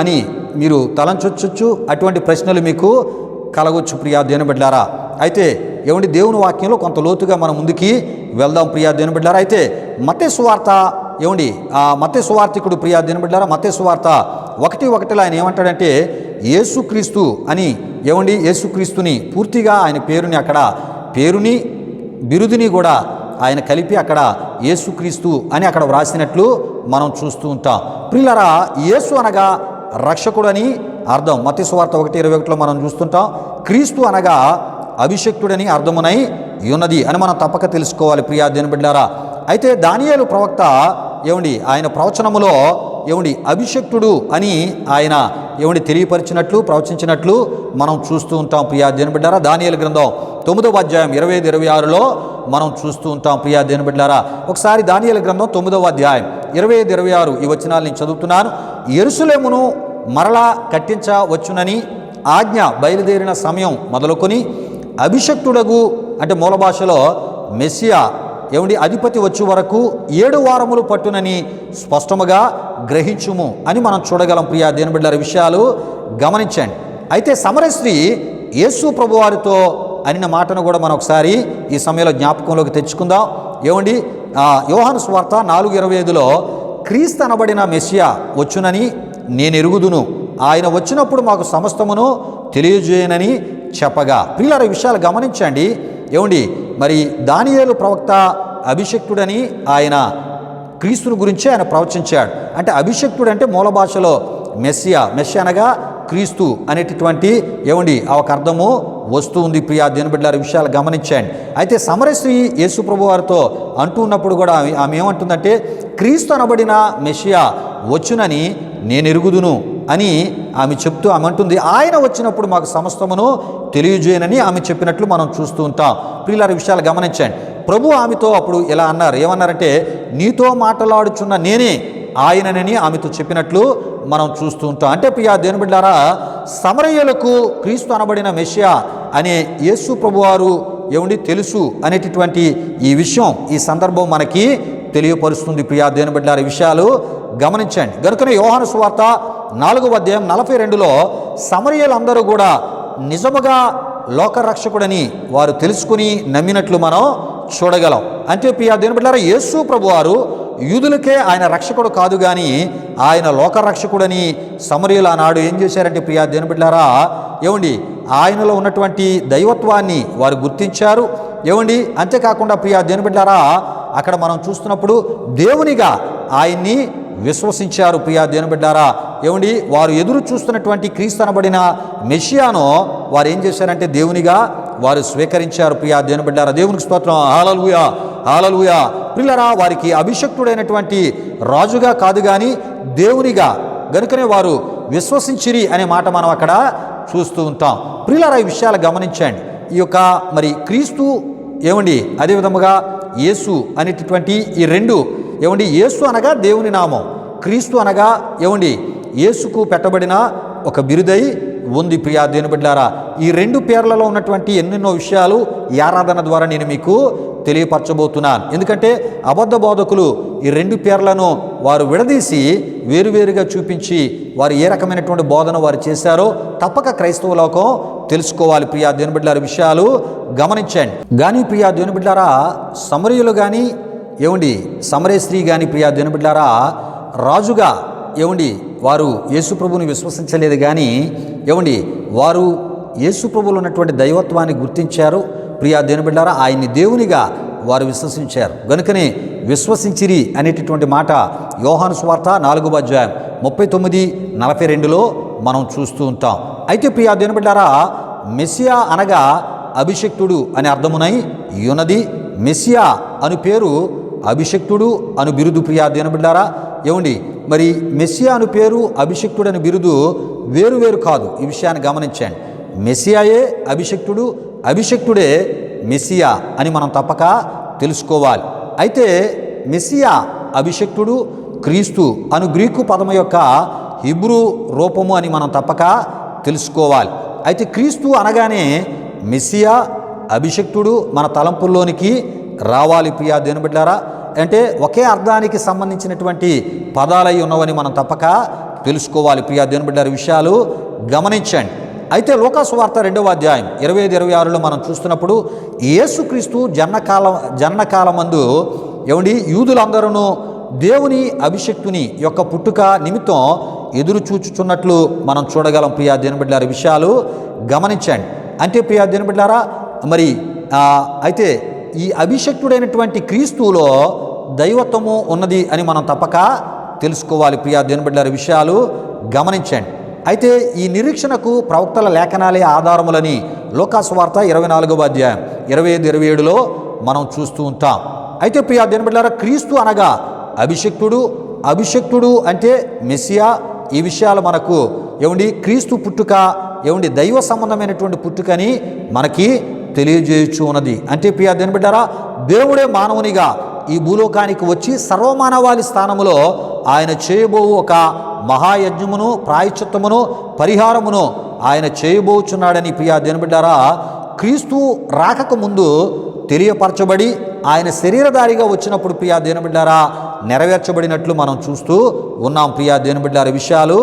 అని మీరు తలంచొచ్చు. అటువంటి ప్రశ్నలు మీకు కలగొచ్చు. ప్రియా దేవుని బిడ్డలారా, అయితే దేవుని వాక్యంలో కొంత లోతుగా మనం ముందుకి వెళ్దాం. ప్రియా దేవుని బిడ్డలారా, అయితే మత్తయి సువార్త మత్తయి సువార్తికుడు ప్రియా దేవుని బిడ్డలారా మత్తయి సువార్త 1:1 ఆయన ఏమంటాడంటే యేసుక్రీస్తు అని ఏమండి యేసుక్రీస్తుని పూర్తిగా ఆయన పేరుని అక్కడ పేరుని బిరుదుని కూడా ఆయన కలిపి అక్కడ యేసుక్రీస్తు అని అక్కడ వ్రాసినట్లు మనం చూస్తూ ఉంటాం. ప్రియులారా, యేసు అనగా రక్షకుడని అర్థం. మత్తయి సువార్త 1:21 మనం చూస్తుంటాం. క్రీస్తు అనగా అభిషక్తుడని అర్థమునై ఉన్నది అని మనం తప్పక తెలుసుకోవాలి ప్రియా దేవుని బిడ్డలారా. అయితే దానియేలు ప్రవక్త ఏమండి ఆయన ప్రవచనములో ఏమండి అభిషక్తుడు అని ఆయన ఏమండి తెలియపరిచినట్లు ప్రవచించినట్లు మనం చూస్తూ ఉంటాం ప్రియా దేవుని బిడ్డలారా. దానియేలు గ్రంథం 9వ అధ్యాయం 25-26లో మనం చూస్తూ ఉంటాం ప్రియా దేవుని బిడ్డలారా. ఒకసారి దానియేలు గ్రంథం 9వ అధ్యాయం 25-26 ఈ వచనాలు నేను చదువుతున్నాను. యెరూషలేమును మరలా కట్టించవచ్చునని ఆజ్ఞ బయలుదేరిన సమయం మొదలుకొని అభిషక్తుడగు అంటే మూల భాషలో మెస్సియా ఏమండి అధిపతి వచ్చే వరకు 7 వారములు పట్టునని స్పష్టముగా గ్రహించుము అని మనం చూడగలం ప్రియా దేవుని బిడ్డలారా. విషయాలు గమనించండి. అయితే సమరస్త్రీ యేసు ప్రభువారితో అనిన మాటను కూడా మనం ఒకసారి ఈ సమయంలో జ్ఞాపకంలోకి తెచ్చుకుందాం. ఏమండి యోహాను సువార్త 4:25లో క్రీస్తు అనబడిన మెస్సియా వచ్చునని నేను ఎరుగుదును, ఆయన వచ్చినప్పుడు మాకు సమస్తమును తెలియజేయనని చెప్పగా. ప్రియులారా, విషయాలు గమనించండి. ఏమండి మరి దానియేలు ప్రవక్త అభిషక్తుడని ఆయన క్రీస్తుని గురించి ఆయన ప్రవచించాడు. అంటే అభిషక్తుడు అంటే మూల భాషలో మెస్సియా అనగా క్రీస్తు అనేటటువంటి ఏమండి ఒక అర్థము వస్తూ ఉంది ప్రియా దేవుని బిడ్డలారా. విషయాలు గమనించండి. అయితే సమరస్త్రీ యేసు ప్రభు వారితో అంటూ ఉన్నప్పుడు కూడా ఆమె ఏమంటుందంటే క్రీస్తు అనబడిన మెస్సియా వచ్చునని నేను ఎరుగుదును అని ఆమె చెప్తూ ఆమె అంటుంది ఆయన వచ్చినప్పుడు మాకు సమస్తమును తెలియజేయనని ఆమె చెప్పినట్లు మనం చూస్తూ ఉంటాం. ప్రియులారా, విషయాలు గమనించండి. ప్రభు ఆమెతో అప్పుడు ఇలా అన్నారు. ఏమన్నారంటే నీతో మాట్లాడుచున్న నేనే ఆయననని ఆమెతో చెప్పినట్లు మనం చూస్తూ ఉంటాం. అంటే ప్రియా దేవుని బిడ్డలారా, సమరయ్యులకు క్రీస్తు అనబడిన మెస్సియా అనే యేసు ప్రభువారు ఏమండి తెలుసు అనేటటువంటి ఈ విషయం ఈ సందర్భం మనకి తెలియపరుస్తుంది ప్రియా దేవుని బిడ్డలారా. విషయాలు గమనించండి. కనుకనే యోహాను సువార్త 4వ అధ్యాయం 42లో సమరయ్యులందరూ కూడా నిజముగా లోకరక్షకుడని వారు తెలుసుకుని నమ్మినట్లు మనం చూడగలం. అంటే ప్రియా దేవుని బిడ్డలారా, యేసు ప్రభువారు యూదులకే ఆయన రక్షకుడు కాదు కానీ ఆయన లోకరక్షకుడని సమరయులు ఆనాడు ఏం చేశారంటే ప్రియా దేవుని బిడ్డలారా, ఏమండి ఆయనలో ఉన్నటువంటి దైవత్వాన్ని వారు గుర్తించారు. ఏమండి అంతేకాకుండా ప్రియా దేవుని బిడ్డలారా, అక్కడ మనం చూస్తున్నప్పుడు దేవునిగా ఆయన్ని విశ్వసించారు ప్రియా దేవుని బిడ్డలారా. ఏమండి వారు ఎదురు చూస్తున్నటువంటి క్రీస్తు అనబడిన మెస్సియాను వారు ఏం చేశారంటే దేవునిగా వారు స్వీకరించారు ప్రియా దేవుని బిడ్డలారా. దేవునికి స్తోత్రం. హల్లెలూయా, హల్లెలూయా. ప్రియులారా, వారికి అభిషక్తుడైనటువంటి రాజుగా కాదు కానీ దేవునిగా గనుకనే వారు విశ్వసించిరి అనే మాట మనం అక్కడ చూస్తూ ఉంటాం. ప్రియులారా, ఈ విషయాలు గమనించండి. ఈ యొక్క మరి క్రీస్తు ఏమండి అదేవిధముగా యేసు అనేటటువంటి ఈ రెండు ఏమండి యేసు అనగా దేవుని నామం, క్రీస్తు అనగా ఏమండి యేసుకు పెట్టబడిన ఒక బిరుదై ఉంది ప్రియా దేవుని బిడ్డలారా. ఈ రెండు పేర్లలో ఉన్నటువంటి ఎన్నెన్నో విషయాలు ఈ ఆరాధన ద్వారా నేను మీకు తెలియపరచబోతున్నాను. ఎందుకంటే అబద్ధ బోధకులు ఈ రెండు పేర్లను వారు విడదీసి వేరువేరుగా చూపించి వారు ఏ రకమైనటువంటి బోధన వారు చేశారో తప్పక క్రైస్తవ లోకం తెలుసుకోవాలి ప్రియా దేవుని బిడ్డలారా. విషయాలు గమనించండి. కానీ ప్రియా దేవుని బిడ్డలారా, సమరయులు కానీ ఏమండి సమరయ స్త్రీ కానీ ప్రియా దేవుని బిడ్డలారా రాజుగా ఏమండి వారు యేసు ప్రభువుని విశ్వసించలేదు కానీ ఏమండి వారు యేసు ప్రభువులో ఉన్నటువంటి దైవత్వాన్ని గుర్తించారు ప్రియా దేవుని బిడ్డలారా. ఆయన్ని దేవునిగా వారు విశ్వసించారు. గనుకనే విశ్వసించిరి అనేటటువంటి మాట యోహాను సువార్త 4వ అధ్యాయం 39-42లో మనం చూస్తూ ఉంటాం. అయితే ప్రియా దేవుని బిడ్డలారా, మెస్సియా అనగా అభిషక్తుడు అనే అర్థమునై యునది. మెస్సియా అను పేరు అభిషక్తుడు అను బిరుదు ప్రియా దేవుని బిడ్డలారా. ఏమండి మరి మెస్సియా అను పేరు అభిషక్తుడు అని బిరుదు వేరు కాదు. ఈ విషయాన్ని గమనించండి. మెస్సియాయే అభిషక్తుడు, అభిషక్తుడే మెస్సియా అని మనం తప్పక తెలుసుకోవాలి. అయితే మెస్సియా అభిషక్తుడు క్రీస్తు అను గ్రీకు పదము యొక్క హిబ్రూ రూపము అని మనం తప్పక తెలుసుకోవాలి. అయితే క్రీస్తు అనగానే మెస్సియా అభిషక్తుడు మన తలంపుల్లోనికి రావాలి ప్రియా దేవుని బిడ్డలారా. అంటే ఒకే అర్థానికి సంబంధించినటువంటి పదాలై ఉన్నవని మనం తప్పక తెలుసుకోవాలి ప్రియా దేవుని బిడ్డలారా. విషయాలు గమనించండి. అయితే లూకా సువార్త 2వ అధ్యాయం 25-26లో మనం చూస్తున్నప్పుడు యేసుక్రీస్తు జననకాలమందు ఏమండి యూదులందరూ దేవుని అభిషక్తుని యొక్క పుట్టుక నిమిత్తం ఎదురు చూచుచున్నట్లు మనం చూడగలం ప్రియా దేవుని బిడ్డలారా. విషయాలు గమనించండి. అంటే ప్రియా దేవుని బిడ్డలారా, మరి అయితే ఈ అభిషక్తుడైనటువంటి క్రీస్తులో దైవత్వము ఉన్నది అని మనం తప్పక తెలుసుకోవాలి. ప్రియా దేవుని బిడ్డలారా, విషయాలు గమనించండి. అయితే ఈ నిరీక్షణకు ప్రవక్తల లేఖనాలే ఆధారములని లోకాసు వార్త 24వ అధ్యాయం 25-27లో మనం చూస్తూ ఉంటాం. అయితే ప్రియా దేవుని బిడ్డలారా, క్రీస్తు అనగా అభిషక్తుడు అంటే మెస్సియా. ఈ విషయాలు మనకు క్రీస్తు పుట్టుక దైవ సంబంధమైనటువంటి పుట్టుకని మనకి తెలియజేయచ్చు ఉన్నది. అంటే ప్రియా దేవుని బిడ్డలారా, దేవుడే మానవునిగా ఈ భూలోకానికి వచ్చి సర్వమానవాళి స్థానములో ఆయన చేయబో ఒక మహాయజ్ఞమును, ప్రాయశ్చిత్తమును, పరిహారమును ఆయన చేయబోచున్నాడని ప్రియా దేవుని బిడ్డలారా, క్రీస్తు రాకకు ముందు తెలియపరచబడి ఆయన శరీరధారిగా వచ్చినప్పుడు ప్రియా దేవుని బిడ్డలారా నెరవేర్చబడినట్లు మనం చూస్తూ ఉన్నాం. ప్రియా దేవుని బిడ్డలారా, విషయాలు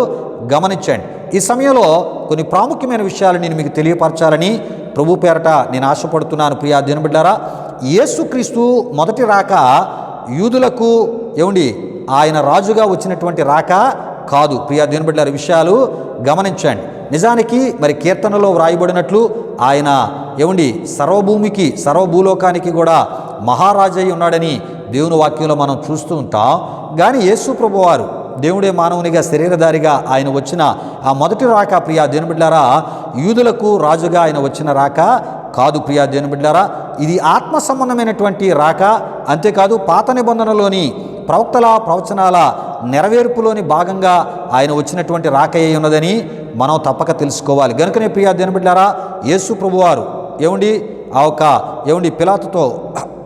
గమనించండి. ఈ సమయంలో కొన్ని ప్రాముఖ్యమైన విషయాలు నేను మీకు తెలియపరచాలని ప్రభు పేరట నేను ఆశపడుతున్నాను. ప్రియా దేవుని బిడ్డలారా, యేసుక్రీస్తు మొదటి రాక యూదులకు ఆయన రాజుగా వచ్చినటువంటి రాక కాదు. ప్రియా దేవుని బిడ్డలారా, విషయాలు గమనించండి. నిజానికి మరి కీర్తనలో వ్రాయబడినట్లు ఆయన సర్వభూమికి సర్వభూలోకానికి కూడా మహారాజై ఉన్నాడని దేవుని వాక్యంలో మనం చూస్తూ ఉంటాం. కానీ యేసు ప్రభువారు దేవుడే మానవునిగా శరీరధారిగా ఆయన వచ్చిన ఆ మొదటి రాక ప్రియా దేవుని బిడ్డలారా యూదులకు రాజుగా ఆయన వచ్చిన రాక కాదు. ప్రియా దేవుని బిడ్డలారా, ఇది ఆత్మ సంబంధమైనటువంటి రాక. అంతేకాదు పాత నిబంధనలోని ప్రవక్తల ప్రవచనాల నెరవేర్పులోని భాగంగా ఆయన వచ్చినటువంటి రాక అయి ఉన్నదని మనం తప్పక తెలుసుకోవాలి. గనుకనే ప్రియా దేవుని బిడ్డలారా, యేసు ప్రభువారు ఆ ఒక పిలాతుతో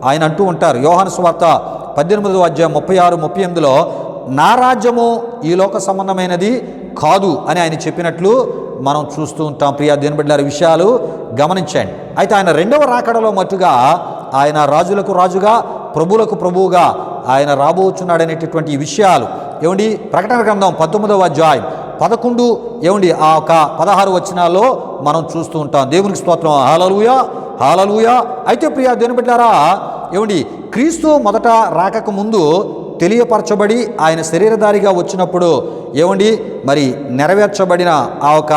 ఆయన అంటూ ఉంటారు. యోహాను సువార్త 18వ అధ్యాయం 36-38లో నా రాజ్యము ఈ లోక సంబంధమైనది కాదు అని ఆయన చెప్పినట్లు మనం చూస్తూ ఉంటాం. ప్రియా దేవుని బిడ్డలారా, విషయాలు గమనించండి. అయితే ఆయన రెండవ రాకడలో మట్టుగా ఆయన రాజులకు రాజుగా ప్రభువులకు ప్రభువుగా ఆయన రాబోచున్నాడనేటటువంటి విషయాలు ప్రకటన గ్రంథం 19వ అధ్యాయం 11 ఆ ఒక 16 వచనాల్లో మనం చూస్తూ ఉంటాం. దేవునికి స్తోత్రం. హల్లెలూయా, హల్లెలూయా. అయితే ప్రియా దేవుని బిడ్డలారా, క్రీస్తు మొదట రాకకు ముందు తెలియపరచబడి ఆయన శరీరధారిగా వచ్చినప్పుడు మరి నెరవేర్చబడిన ఆ ఒక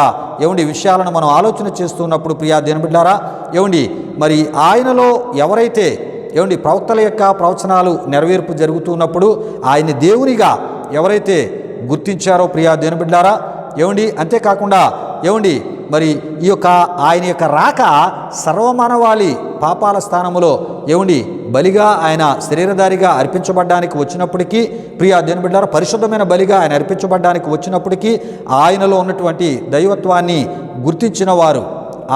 విషయాలను మనం ఆలోచన చేస్తున్నప్పుడు ప్రియా దేవుని బిడ్డలారా, మరి ఆయనలో ఎవరైతే ప్రవక్తల యొక్క ప్రవచనాలు నెరవేర్పు జరుగుతున్నప్పుడు ఆయన్ని దేవునిగా ఎవరైతే గుర్తించారో ప్రియా దేవుని బిడ్డలారా, అంతేకాకుండా మరి ఈ యొక్క ఆయన యొక్క రాక సర్వమానవాళి పాపాల స్థానములో బలిగా ఆయన శరీరధారిగా అర్పించబడ్డానికి వచ్చినప్పటికీ ప్రియా దేవుని బిడ్డలారా, పరిశుద్ధమైన బలిగా ఆయన అర్పించబడ్డానికి వచ్చినప్పటికీ ఆయనలో ఉన్నటువంటి దైవత్వాన్ని గుర్తించిన వారు,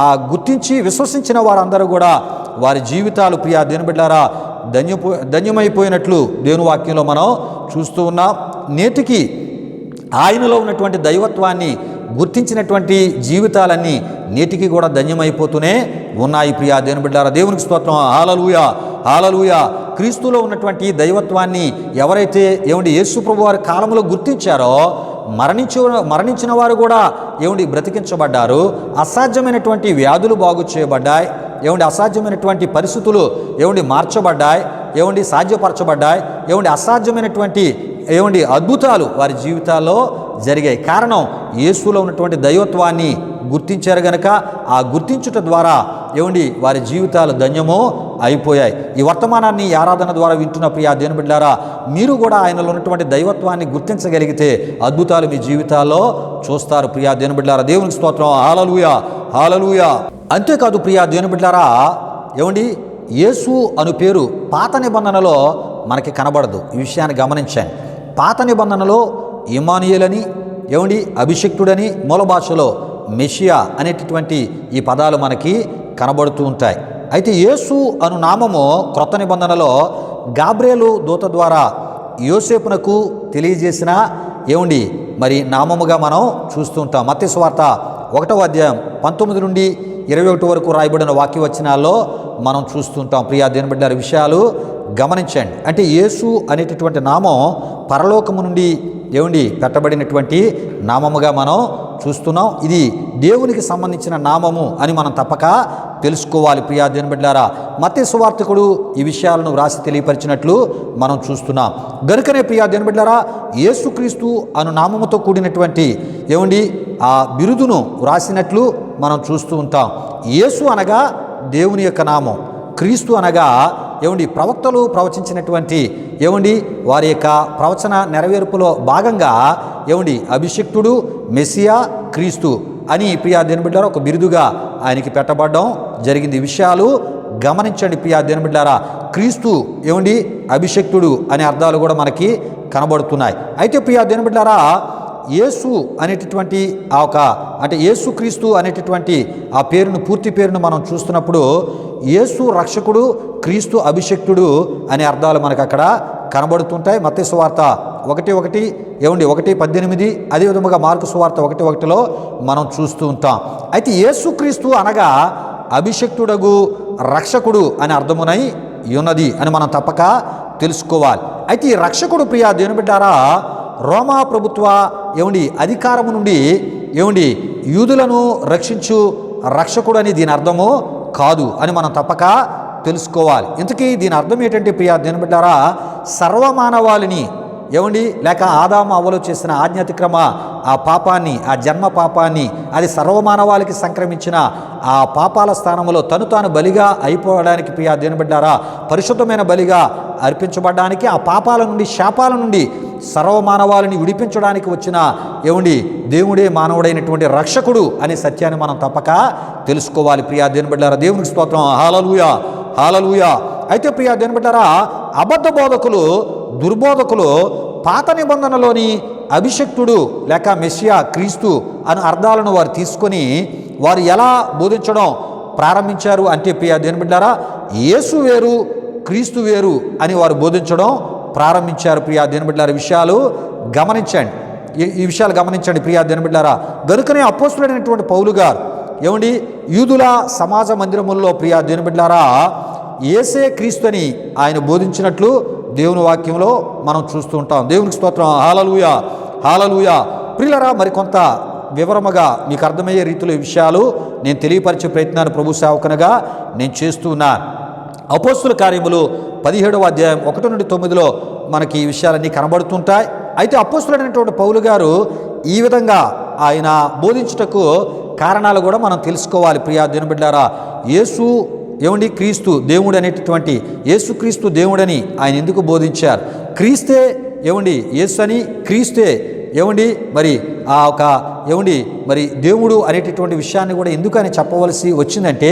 ఆ గుర్తించి విశ్వసించిన వారందరూ కూడా వారి జీవితాలు ప్రియా దేవుని బిడ్డలారా ధన్యమైపోయినట్లు దేవుని వాక్యంలో మనం చూస్తూ ఉన్నాం. నేటికి ఆయనలో ఉన్నటువంటి దైవత్వాన్ని గుర్తించినటువంటి జీవితాలన్నీ నేటికి కూడా ధన్యమైపోతూనే ఉన్నాయి. ప్రియా దేవుని బిడ్డలారా, దేవునికి స్తోత్రం. హల్లెలూయా, హల్లెలూయా. క్రీస్తులో ఉన్నటువంటి దైవత్వాన్ని ఎవరైతే యేసు ప్రభు వారి కాలంలో గుర్తించారో మరణించిన వారు కూడా బ్రతికించబడ్డారు. అసాధ్యమైనటువంటి వ్యాధులు బాగు చేయబడ్డాయి. అసాధ్యమైనటువంటి పరిస్థితులు మార్చబడ్డాయి. సాధ్యపరచబడ్డాయి. అసాధ్యమైనటువంటి అద్భుతాలు వారి జీవితాల్లో జరిగాయి. కారణం యేసులో ఉన్నటువంటి దైవత్వాన్ని గుర్తించారు గనక ఆ గుర్తించుట ద్వారా వారి జీవితాలు ధన్యమో అయిపోయాయి. ఈ వర్తమానాన్ని ఆరాధన ద్వారా వింటున్న ప్రియా దేవుని బిడ్డలారా, మీరు కూడా ఆయనలో ఉన్నటువంటి దైవత్వాన్ని గుర్తించగలిగితే అద్భుతాలు మీ జీవితాల్లో చూస్తారు. ప్రియా దేవుని బిడ్డలారా, దేవునికి స్తోత్రం. హల్లెలూయా, హల్లెలూయా. అంతేకాదు ప్రియా దేవుని బిడ్డలారా, యేసు అను పేరు పాత నిబంధనలో మనకి కనబడదు. ఈ విషయాన్ని గమనించండి. పాత నిబంధనలో ఇమ్మానుయేలని అభిషక్తుడని మూల భాషలో మెషియా అనేటటువంటి ఈ పదాలు మనకి కనబడుతూ ఉంటాయి. అయితే యేసు అను నామము క్రొత్త నిబంధనలో గాబ్రియేలు దూత ద్వారా యోసేపునకు తెలియజేసిన మరి నామముగా మనం చూస్తూ ఉంటాం. మత్తయి సువార్త 1వ అధ్యాయం 19 నుండి 21 వరకు రాయబడిన వాక్యవచనాల్లో మనం చూస్తుంటాం. ప్రియా దేవుని బిడ్డలారా, విషయాలు గమనించండి. అంటే యేసు అనేటటువంటి నామం పరలోకము నుండి పెట్టబడినటువంటి నామముగా మనం చూస్తున్నాం. ఇది దేవునికి సంబంధించిన నామము అని మనం తప్పక తెలుసుకోవాలి. ప్రియా దేవుని బిడ్డలారా, మత్తయి సువార్తికుడు ఈ విషయాలను వ్రాసి తెలియపరిచినట్లు మనం చూస్తున్నాం. గనుకనే ప్రియా దేవుని బిడ్డలారా, యేసుక్రీస్తు అను నామముతో కూడినటువంటి ఆ బిరుదును వ్రాసినట్లు మనం చూస్తూ ఉంటాం. యేసు అనగా దేవుని యొక్క నామం, క్రీస్తు అనగా ప్రవక్తలు ప్రవచించినటువంటి వారి యొక్క ప్రవచన నెరవేర్పులో భాగంగా అభిషిక్తుడు, మెస్సియా, క్రీస్తు అని ప్రియా దేవుని బిడ్డారా ఒక బిరుదుగా ఆయనకి పెట్టబడడం జరిగింది. ఈ విషయాలు గమనించండి ప్రియా దేవుని బిడ్డారా. క్రీస్తు అభిషిక్తుడు అనే అర్థాలు కూడా మనకి కనబడుతున్నాయి. అయితే ప్రియా దేవుని బిడ్డారా, యేసు అనేటటువంటి యేసు క్రీస్తు అనేటటువంటి ఆ పేరును, పూర్తి పేరును మనం చూస్తున్నప్పుడు యేసు రక్షకుడు, క్రీస్తు అభిషిక్తుడు అనే అర్థాలు మనకు అక్కడ కనబడుతుంటాయి. మత్తయి సువార్త 1:18 అదేవిధంగా మార్కు సువార్త 1:1 మనం చూస్తూ ఉంటాం. అయితే యేసు క్రీస్తు అనగా అభిషిక్తుడగు రక్షకుడు అని అర్థమునై ఉన్నది అని మనం తప్పక తెలుసుకోవాలి. అయితే ఈ రక్షకుడు ప్రియా దేవుని బిడ్డారా రోమా ప్రభుత్వ అధికారము నుండి యూదులను రక్షించు రక్షకుడు అని దీని అర్థము కాదు అని మనం తప్పక తెలుసుకోవాలి. ఇంతకీ దీని అర్థం ఏంటంటే ప్రియా దేవుని బిడ్డారా, సర్వమానవాళిని లేక ఆదాము అవ్వలు చేసిన ఆజ్ఞాతిక్రమ ఆ పాపాన్ని, ఆ జన్మ పాపాన్ని, అది సర్వమానవాళికి సంక్రమించిన ఆ పాపాల స్థానంలో తాను బలిగా అయిపోవడానికి ప్రియా దేవుని బిడ్డారా, పరిశుద్ధమైన బలిగా అర్పించబడడానికి, ఆ పాపాల నుండి, శాపాల నుండి సర్వమానవాళిని విడిపించడానికి వచ్చిన దేవుడే మానవుడైనటువంటి రక్షకుడు అనే సత్యాన్ని మనం తప్పక తెలుసుకోవాలి ప్రియా దేవుని బిడ్డారా. దేవునికి స్తోత్రం, హల్లెలూయా, హల్లెలూయా. అయితే ప్రియా దేవుని బిడ్డారా, అబద్ధ బోధకులు, దుర్బోధకులు పాత నిబంధనలోని అభిషిక్తుడు లేక మెస్సియా, క్రీస్తు అనే అర్థాలను వారు తీసుకొని వారు ఎలా బోధించడం ప్రారంభించారు అంటే ప్రియా దేవుని బిడ్డారా, యేసు వేరు, క్రీస్తు వేరు అని వారు బోధించడం ప్రారంభించారు ప్రియా దేవుని బిడ్డారా. విషయాలు గమనించండి, ఈ విషయాలు గమనించండి ప్రియా దేవుని బిడ్డారా. గనుకనే అపోస్తలుడైనటువంటి పౌలు గారు యూదుల సమాజ మందిరముల్లో ప్రియా దేవుని బిడ్డారా యేసే క్రీస్తు అని ఆయన బోధించినట్లు దేవుని వాక్యంలో మనం చూస్తూ ఉంటాం. దేవునికి స్తోత్రం, హల్లెలూయా, హల్లెలూయా. ప్రియులారా, మరికొంత వివరముగా మీకు అర్థమయ్యే రీతిలో ఈ విషయాలు నేను తెలియపరిచే ప్రయత్నాన్ని ప్రభు సేవకునిగా నేను చేస్తూ ఉన్నాను. అపోస్తుల కార్యములు 17వ అధ్యాయం 1-9 మనకి ఈ విషయాలన్నీ కనబడుతుంటాయి. అయితే అపోస్తులైనటువంటి పౌలు గారు ఈ విధంగా ఆయన బోధించుటకు కారణాలు కూడా మనం తెలుసుకోవాలి ప్రియా దేవుని బిడ్డారా. యేసు క్రీస్తు దేవుడు అనేటటువంటి యేసుక్రీస్తు దేవుడని ఆయన ఎందుకు బోధించారు? క్రీస్తే యేసు అని, క్రీస్తే మరి ఆ ఒక మరి దేవుడు అనేటటువంటి విషయాన్ని కూడా ఎందుకు అని చెప్పవలసి వచ్చిందంటే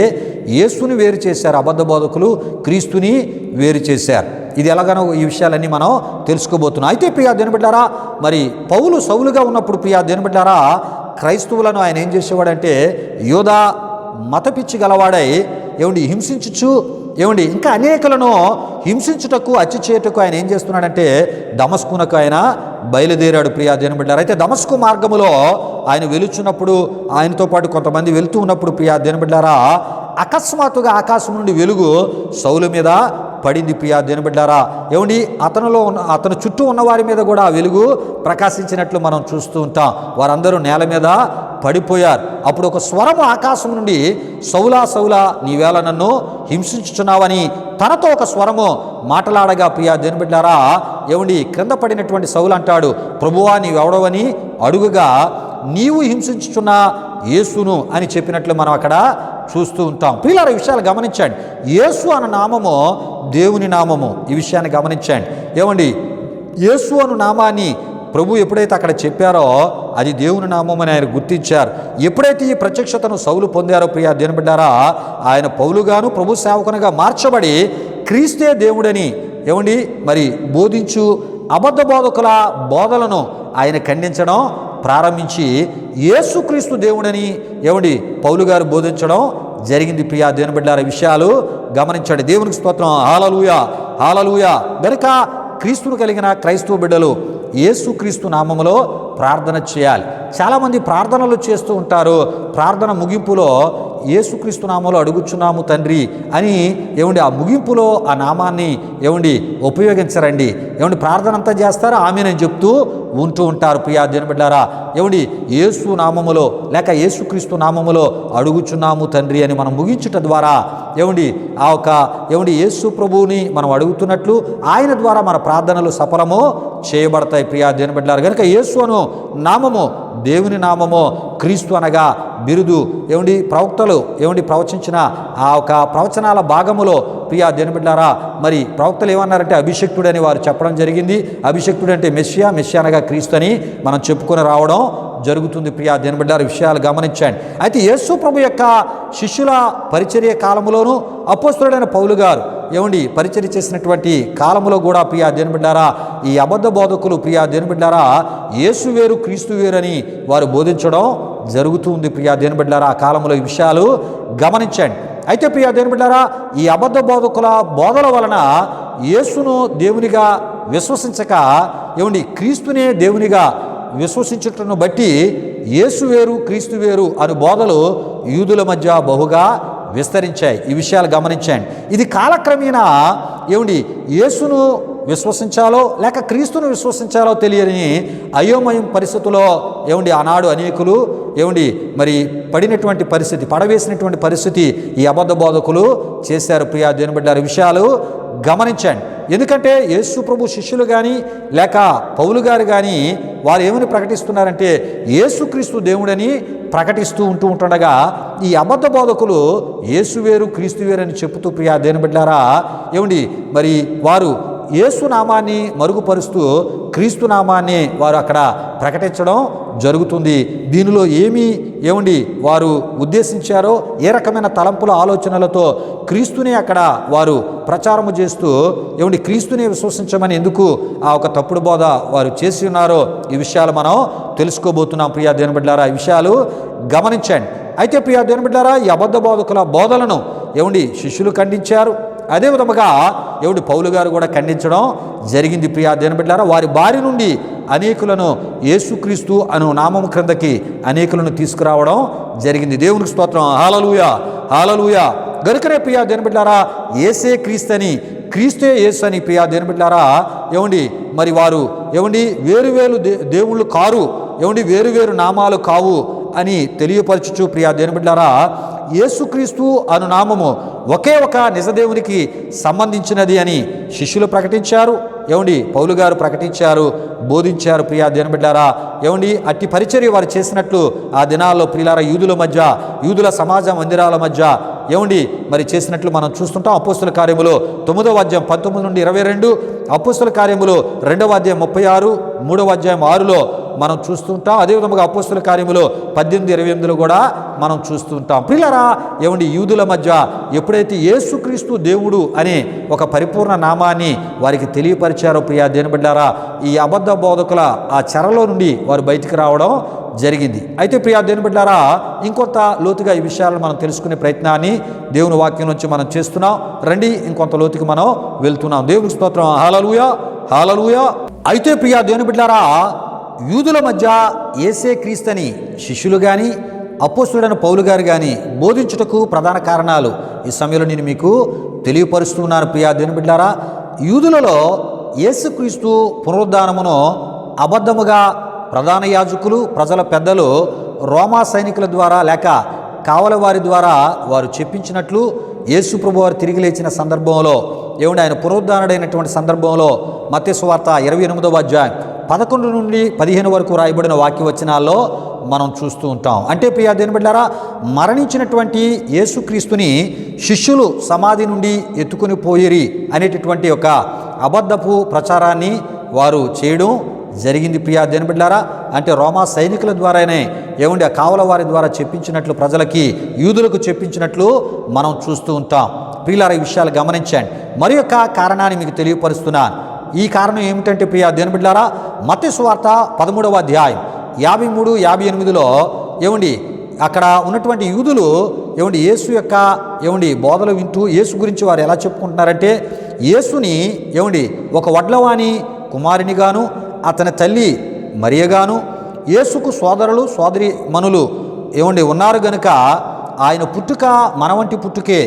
యేసుని వేరు చేశారు అబద్ధ బోధకులు, క్రీస్తుని వేరు చేశారు. ఇది ఎలాగనో ఈ విషయాలన్నీ మనం తెలుసుకోబోతున్నాం. అయితే ప్రియా దేవుని బిడ్డారా, మరి పౌలు సౌలుగా ఉన్నప్పుడు ప్రియా దేవుని బిడ్డారా క్రైస్తవులను ఆయన ఏం చేసేవాడంటే యోధా మతపిచ్చి గలవాడై హింసించుచు ఇంకా అనేకలను హింసించుటకు, హత్య చేయుటకు ఆయన ఏం చేస్తున్నాడంటే దమస్కునకు ఆయన బయలుదేరాడు ప్రియా దేవుని బిడ్డారా. అయితే దమస్కు మార్గములో ఆయన వెలుచున్నప్పుడు, ఆయనతో పాటు కొంతమంది వెళుతూ ఉన్నప్పుడు ప్రియా దేవుని బిడ్డారా అకస్మాత్తుగా ఆకాశం నుండి వెలుగు సౌలు మీద పడింది ప్రియా దేవుని బిడ్డారా. అతను చుట్టూ ఉన్నవారి మీద కూడా ఆ వెలుగు ప్రకాశించినట్లు మనం చూస్తూ ఉంటాం. వారందరూ నేల మీద పడిపోయారు. అప్పుడు ఒక స్వరము ఆకాశం నుండి, సౌలా సౌలా నీవేళ నన్ను హింసించుచున్నావని తనతో ఒక స్వరము మాట్లాడగా ప్రియా దేవుని బిడ్డారా క్రింద పడినటువంటి సౌలు అంటాడు, ప్రభువా నీవెవడవని అడుగుగా నీవు హింసించుచున్న యేసును అని చెప్పినట్లు మనం అక్కడ చూస్తూ ఉంటాం. ప్రియులారా, ఈ విషయాలు గమనించండి. యేసు అన్న నామము దేవుని నామము. ఈ విషయాన్ని గమనించండి. యేసు అను నామాన్ని ప్రభు ఎప్పుడైతే అక్కడ చెప్పారో అది దేవుని నామం అని ఆయన గుర్తించారు. ఎప్పుడైతే ఈ ప్రత్యక్షతను సౌలు పొందారో ప్రియా దేవుని బిడ్డారా ఆయన పౌలుగాను ప్రభు సేవకునిగా మార్చబడి క్రీస్తే దేవుడని మరి బోధించు అబద్ధ బోధకుల బోధలను ఆయన ఖండించడం ప్రారంభించి యేసుక్రీస్తు దేవుడని పౌలు గారు బోధించడం జరిగింది ప్రియా దేవుని బిడ్డలారా. విషయాలు గమనించండి. దేవునికి స్తోత్రం, హల్లెలూయా, హల్లెలూయా. గనుక క్రీస్తును కలిగిన క్రైస్తవ బిడ్డలు యేసుక్రీస్తు నామములో ప్రార్థన చేయాలి. చాలామంది ప్రార్థనలు చేస్తూ ఉంటారు. ప్రార్థన ముగింపులో యేసుక్రీస్తు నామములో అడుగుచున్నాము తండ్రి అని ఆ ముగింపులో ఆ నామాన్ని ఉపయోగించరండి. ప్రార్థన అంతా చేస్తారు, ఆమెను చెప్తూ ఉంటూ ఉంటారు ప్రియా దేవుని బిడ్డలారా. యేసు నామములో లేక యేసుక్రీస్తు నామములో అడుగుచున్నాము తండ్రి అని మనం ముగించుట ద్వారా ఆ ఒక యేసు ప్రభువుని మనం అడుగుతున్నట్లు ఆయన ద్వారా మన ప్రార్థనలు సఫలము చేయబడతాయి ప్రియా దేవుని బిడ్డలారా. కనుక యేసు అను నామము దేవుని నామము, క్రీస్తు అనగా బిరుదు. ఏమండి ప్రవక్తలు ప్రవచించిన ఆ ఒక ప్రవచనాల భాగములో ప్రియా దేవుని బిడ్డలారా మరి ప్రవక్తలు ఏమన్నారంటే అభిషక్తుడని వారు చెప్పడం జరిగింది. అభిషక్తుడు అంటే మెస్సియా, మెస్సియా అనగా క్రీస్తు అని మనం చెప్పుకొని రావడం జరుగుతుంది ప్రియా దేవుని బిడ్డలారా. విషయాలు గమనించండి. అయితే యేసు ప్రభు యొక్క శిష్యుల పరిచర్య కాలంలోనూ అపోస్తలుడైన పౌలు గారు పరిచర్య చేసినటువంటి కాలంలో కూడా ప్రియా దేవుని బిడ్డలారా ఈ అబద్ధ బోధకులు ప్రియా దేవుని బిడ్డలారా యేసు వేరు క్రీస్తు వేరని వారు బోధించడం జరుగుతుంది ప్రియా దేవుని బిడ్డలారా. ఆ కాలంలో ఈ విషయాలు గమనించండి. అయితే ప్రియా దేవుని బిడ్డలారా ఈ అబద్ధ బోధకుల బోధల వలన యేసును దేవునిగా విశ్వసించక క్రీస్తునే దేవునిగా విశ్వసించుటను బట్టి యేసు వేరు క్రీస్తు వేరు అను బోధలు యూదుల మధ్య బహుగా విస్తరించాయి. ఈ విషయాలు గమనించండి. ఇది కాలక్రమేణా యేసును విశ్వసించాలో లేక క్రీస్తును విశ్వసించాలో తెలియని అయోమయం పరిస్థితుల్లో ఆనాడు అనేకులు మరి పడినటువంటి పరిస్థితి, పడవేసినటువంటి పరిస్థితి ఈ అబద్ధ బోధకులు చేశారు ప్రియా దేవుని బిడ్డలారా. విషయాలు గమనించండి. ఎందుకంటే యేసు ప్రభు శిష్యులు కానీ లేక పౌలు గారు కానీ వారు ఏమని ప్రకటిస్తున్నారంటే యేసుక్రీస్తు దేవుడని ప్రకటిస్తూ ఉంటుండగా ఈ అబద్ధ బోధకులు యేసు వేరు క్రీస్తు వేరు అని చెబుతూ ప్రియా దేవుని బిడ్డలారా మరి వారు యేసు నామాన్ని మరుగుపరుస్తూ క్రీస్తు నామాన్ని వారు అక్కడ ప్రకటించడం జరుగుతుంది. దీనిలో వారు ఉద్దేశించారో ఏ రకమైన తలంపుల ఆలోచనలతో క్రీస్తునే అక్కడ వారు ప్రచారము చేస్తూ క్రీస్తునే విశ్వసించమని ఎందుకు ఆ ఒక తప్పుడు బోధ వారు చేసి ఉన్నారో ఈ విషయాలు మనం తెలుసుకోబోతున్నాం ప్రియా దేవుని బిడ్డలారా. ఈ విషయాలు గమనించండి. అయితే ప్రియా దేవుని బిడ్డలారా ఈ అబద్ధ బోధకుల బోధలను శిష్యులు ఖండించారు. అదే విధముగా పౌలు గారు కూడా ఖండించడం జరిగింది ప్రియా దేవుని బిడ్డలారా. వారి బారి నుండి అనేకులను యేసుక్రీస్తు అను నామము క్రిందకి అనేకులను తీసుకురావడం జరిగింది. దేవునికి స్తోత్రం. హల్లెలూయా, హల్లెలూయా. గనుకనే ప్రియా దేవుని బిడ్డలారా యేసే క్రీస్తు అని, క్రీస్తే యేసు అని ప్రియా దేవుని బిడ్డలారా మరి వారు వేరు వేరు దేవుళ్ళు కారు, వేరు వేరు నామాలు కావు అని తెలియపరచుచు ప్రియా దేవుని బిడ్డలారా యేసుక్రీస్తు అను నామము ఒకే ఒక నిజదేవునికి సంబంధించినది అని శిష్యులు ప్రకటించారు. పౌలు గారు ప్రకటించారు, బోధించారు ప్రియా దేవుని బిడ్డలారా. అట్టి పరిచర్య వారు చేసినట్లు ఆ దినాల్లో ప్రియులారా యూదుల మధ్య, యూదుల సమాజ మందిరాల మధ్య మరి చేసినట్లు మనం చూస్తుంటాం. అపోస్తుల కార్యములు 9వ అధ్యాయం 19 నుండి 22, అపోస్తుల కార్యములు 2వ అధ్యాయం 36, 3వ అధ్యాయం 6లో మనం చూస్తుంటాం. అదేవిధంగా అపోస్తుల కార్యములు 18-28లో కూడా మనం చూస్తుంటాం. ప్రియులారా యూదుల మధ్య ఎప్పుడైతే యేసుక్రీస్తు దేవుడు అనే ఒక పరిపూర్ణ నామాన్ని వారికి తెలియపరిచారో ప్రియా దేవుని బిడ్డలారా ఈ అబద్ధ బోధకుల ఆ చెరలో నుండి వారు బయటికి రావడం జరిగింది. అయితే ప్రియా దేవుని బిడ్డలారా ఇంకొంత లోతుగా ఈ విషయాలను మనం తెలుసుకునే ప్రయత్నాన్ని దేవుని వాక్యం నుంచి మనం చేస్తున్నాం. రండి ఇంకొంత లోతుకి మనం వెళ్తున్నాం. దేవుని స్తోత్రం. హల్లెలూయా, హల్లెలూయా. అయితే ప్రియా దేవుని బిడ్డలారా యూదుల మధ్య యేసే క్రీస్తుని శిష్యులు కానీ అపోస్తలుడైన పౌలు గారు కానీ బోధించుటకు ప్రధాన కారణాలు ఈ సమయంలో నేను మీకు తెలియపరుస్తున్నాను ప్రియా దేవుని బిడ్డలారా. యూదులలో యేసుక్రీస్తు పునరుద్ధానమును అబద్ధముగా ప్రధాన యాజకులు, ప్రజల పెద్దలు, రోమా సైనికుల ద్వారా లేక కావలి వారి ద్వారా వారు చెప్పించినట్లు యేసు ప్రభు వారు తిరిగి లేచిన సందర్భంలో ఆయన పునరుద్ధానుడైనటువంటి సందర్భంలో మత్తయి సువార్త 28వ అధ్యాయం 11 నుండి 15 వరకు రాయబడిన వాక్యవచనాల్లో మనం చూస్తూ ఉంటాం. అంటే ప్రియా దేవుని బిడ్డలారా మరణించినటువంటి యేసుక్రీస్తుని శిష్యులు సమాధి నుండి ఎత్తుకుని పోయిరి అనేటటువంటి ఒక అబద్ధపు ప్రచారాన్ని వారు చేయడం జరిగింది ప్రియా దేవుని బిడ్డలారా. అంటే రోమా సైనికుల ద్వారానే ఆ కావల వారి ద్వారా చెప్పించినట్లు ప్రజలకి యూదులకు చెప్పించినట్లు మనం చూస్తూ ఉంటాం. ప్రియులారా ఈ విషయాలు గమనించండి. మరి యొక్క కారణాన్ని మీకు తెలియపరుస్తున్నాను. ఈ కారణం ఏమిటంటే ప్రియా దేవుని బిడ్డలారా మత్తయి సువార్త 13వ అధ్యాయం 53-58లో అక్కడ ఉన్నటువంటి యూదులు యేసు యొక్క బోధలు వింటూ యేసు గురించి వారు ఎలా చెప్పుకుంటున్నారంటే యేసుని ఒక వడ్లవాణి కుమారునిగాను అతని తల్లి మరియగాను యేసుకు సోదరులు సోదరి మనులు ఉన్నారు గనుక ఆయన పుట్టుక మన వంటి పుట్టుకే.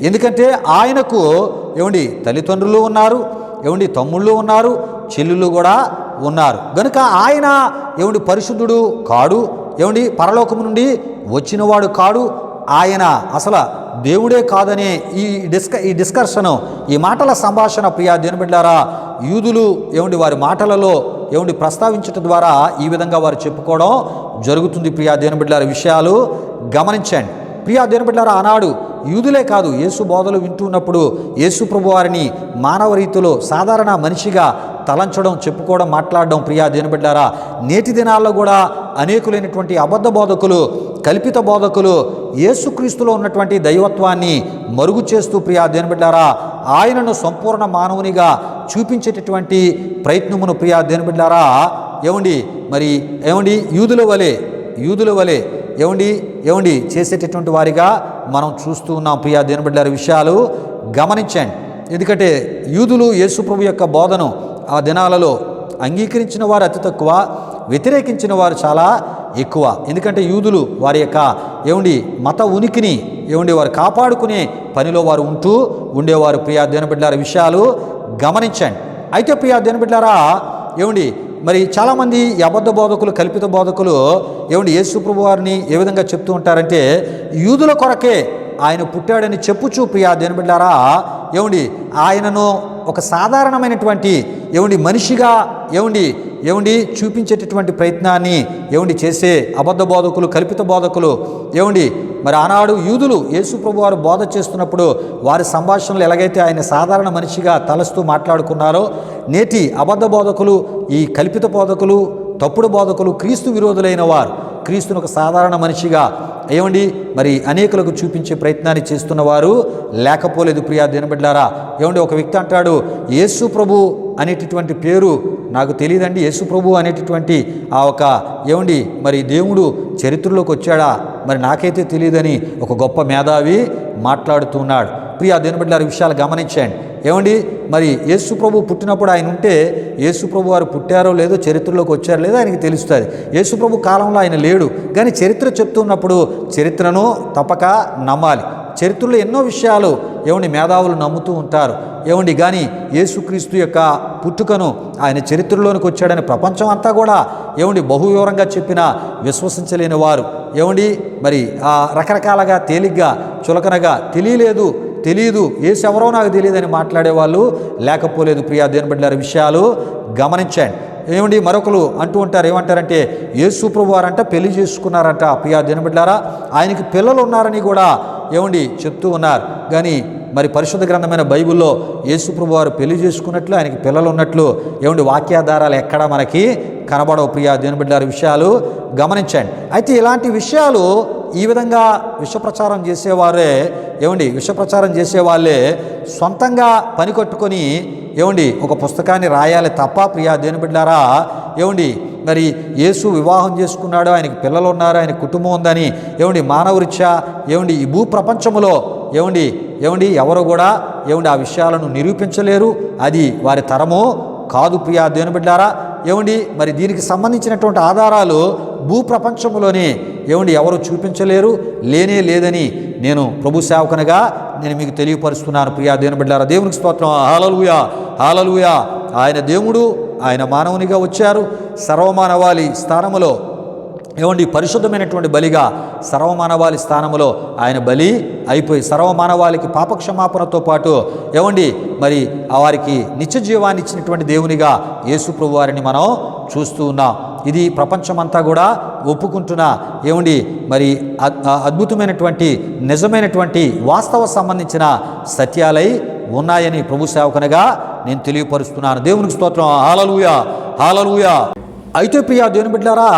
ఎందుకంటే ఆయనకు తల్లిదండ్రులు ఉన్నారు, తమ్ముళ్ళు ఉన్నారు, చెల్లుళ్ళు కూడా ఉన్నారు. గనుక ఆయన పరిశుద్ధుడు కాడు, పరలోకము నుండి వచ్చినవాడు కాడు, ఆయన అసలు దేవుడే కాదనే ఈ డిస్కర్షను, ఈ మాటల సంభాషణ ప్రియా దేవుని బిడ్డలారా యూదులు ఏమండి వారి మాటలలో ఏమండి ప్రస్తావించటం ద్వారా ఈ విధంగా వారు చెప్పుకోవడం జరుగుతుంది. ప్రియా దేవుని బిడ్డలారా, విషయాలు గమనించండి. ప్రియా దేవుని బిడ్డలారా, ఆనాడు యూదులే కాదు, యేసు బోధలు వింటున్నప్పుడు యేసు ప్రభు వారిని మానవ రీతిలో సాధారణ మనిషిగా తలంచడం, చెప్పుకోవడం, మాట్లాడడం. ప్రియా దేవుని బిడ్డలారా, నేటి దినాల్లో కూడా అనేకులైనటువంటి అబద్ధ బోధకులు, కల్పిత బోధకులు యేసుక్రీస్తులో ఉన్నటువంటి దైవత్వాన్ని మరుగు చేస్తూ ప్రియా దేవుని బిడ్డలారా ఆయనను సంపూర్ణ మానవునిగా చూపించేటటువంటి ప్రయత్నమును ప్రియా దేవుని బిడ్డలారా ఏమండి యూదుల వలె ఏమండి చేసేటటువంటి వారిగా మనం చూస్తూ ఉన్నాం. ప్రియా దేవుని బిడ్డలారా, విషయాలు గమనించండి. ఎందుకంటే యూదులు యేసు ప్రభు యొక్క బోధను ఆ దినాలలో అంగీకరించిన వారు అతి తక్కువ, వ్యతిరేకించిన వారు చాలా ఎక్కువ. ఎందుకంటే యూదులు వారి యొక్క మత ఉనికిని వారు కాపాడుకునే పనిలో వారు ఉండేవారు. ప్రియా దేవుని బిడ్డలారా, విషయాలు గమనించండి. అయితే ప్రియా దేవుని బిడ్డలారా, మరి చాలామంది ఈ అబద్ధ బోధకులు, కల్పిత బోధకులు యేసు ప్రభు వారిని ఏ విధంగా చెప్తూ ఉంటారంటే, యూదుల కొరకే ఆయన పుట్టాడని చెప్పుచూ ప్రియా దేవుని బిడ్డలారా ఆయనను ఒక సాధారణమైనటువంటి మనిషిగా చూపించేటటువంటి ప్రయత్నాన్ని చేసే అబద్ధ బోధకులు, కల్పిత బోధకులు మరి ఆనాడు యూదులు యేసు ప్రభు వారు బోధ చేస్తున్నప్పుడు వారి సంభాషణలు ఎలాగైతే ఆయన సాధారణ మనిషిగా తలస్తూ మాట్లాడుకున్నారో, నేటి అబద్ధ బోధకులు, ఈ కల్పిత బోధకులు, తప్పుడు బోధకులు, క్రీస్తు విరోధులైన వారు క్రీస్తును ఒక సాధారణ మనిషిగా మరి అనేకులకు చూపించే ప్రయత్నాన్ని చేస్తున్నవారు లేకపోలేదు. ప్రియా దేవుని బిడ్డలారా, ఒక వ్యక్తి అంటాడు, యేసు ప్రభు అనేటటువంటి పేరు నాకు తెలియదండి, యేసు ప్రభు అనేటటువంటి ఆ ఒక మరి దేవుడు చరిత్రలోకి వచ్చాడా మరి నాకైతే తెలియదని ఒక గొప్ప మేధావి మాట్లాడుతున్నాడు. ప్రియా దేవుని బిడ్డలారా, విషయాలు గమనించండి. మరి యేసు ప్రభు పుట్టినప్పుడు ఆయన ఉంటే యేసు ప్రభు వారు పుట్టారో లేదో, చరిత్రలోకి వచ్చారో లేదో ఆయనకి తెలుస్తుంది. యేసు ప్రభు కాలంలో ఆయన లేడు, కానీ చరిత్ర చెప్తున్నప్పుడు చరిత్రను తప్పక నమ్మాలి. చరిత్రలో ఎన్నో విషయాలు మేధావులు నమ్ముతూ ఉంటారు. కానీ యేసుక్రీస్తు యొక్క పుట్టుకను, ఆయన చరిత్రలోనికి వచ్చాడని ప్రపంచం అంతా కూడా బహువివరంగా చెప్పినా విశ్వసించలేని వారు మరి రకరకాలుగా తేలిగ్గా చులకనగా తెలియదు యేసు ఎవరో నాకు తెలియదని మాట్లాడేవాళ్ళు లేకపోలేదు. ప్రియా దేవుని బిడ్డలారా, విషయాలు గమనించండి. మరొకరు అంటూ ఉంటారు, ఏమంటారంటే యేసు ప్రభు వారంట పెళ్లి చేసుకున్నారంట. ప్రియా దేవుని బిడ్డలారా, ఆయనకి పిల్లలు ఉన్నారని కూడా చెప్తూ ఉన్నారు. కానీ మరి పరిశుద్ధ గ్రంథమైన బైబిల్లో యేసు ప్రభు వారు పెళ్లి చేసుకున్నట్లు, ఆయనకి పిల్లలు ఉన్నట్లు వాక్యాధారాలు ఎక్కడా మనకి కనబడవు. ప్రియా దేవుని బిడ్డలారా, విషయాలు గమనించండి. అయితే ఇలాంటి విషయాలు ఈ విధంగా విషప్రచారం చేసేవారే విషప్రచారం చేసేవాళ్ళే సొంతంగా పని కట్టుకొని ఒక పుస్తకాన్ని రాయాలి తప్ప ప్రియా దేవుని బిడ్డలారా మరి యేసు వివాహం చేసుకున్నాడు, ఆయనకి పిల్లలు ఉన్నారు, ఆయన కుటుంబం ఉందని మానవరీత్యా ఈ భూ ప్రపంచంలో ఎవరు కూడా ఆ విషయాలను నిరూపించలేరు. అది వారి తరము కాదు. ప్రియా దేవుని బిడ్డలారా, మరి దీనికి సంబంధించినటువంటి ఆధారాలు భూ ప్రపంచంలోనే ఎవరు చూపించలేరు, లేదని నేను ప్రభు సేవకునిగా నేను మీకు తెలియపరుస్తున్నాను. ప్రియా దేవుని బిడ్డలారా, దేవునికి స్తోత్రం. హల్లెలూయా, హల్లెలూయా. ఆయన దేవుడు, ఆయన మానవునిగా వచ్చారు. సర్వమానవాళి స్థానములో పరిశుద్ధమైనటువంటి బలిగా సర్వమానవాళి స్థానంలో ఆయన బలి అయిపోయి సర్వమానవాళికి పాపక్షమాపణతో పాటు మరి వారికి నిత్య జీవాన్ని ఇచ్చినటువంటి దేవునిగా యేసు ప్రభు వారిని మనం చూస్తూ ఉన్నాం. ఇది ప్రపంచమంతా కూడా ఒప్పుకుంటున్న మరి అద్భుతమైనటువంటి నిజమైనటువంటి వాస్తవ సంబంధించిన సత్యాలై ఉన్నాయని ప్రభు సేవకునిగా నేను తెలియపరుస్తున్నాను. దేవునికి స్తోత్రం. హల్లెలూయా, హల్లెలూయా. అయితే ప్రియా దేవుని బిడ్డలారా,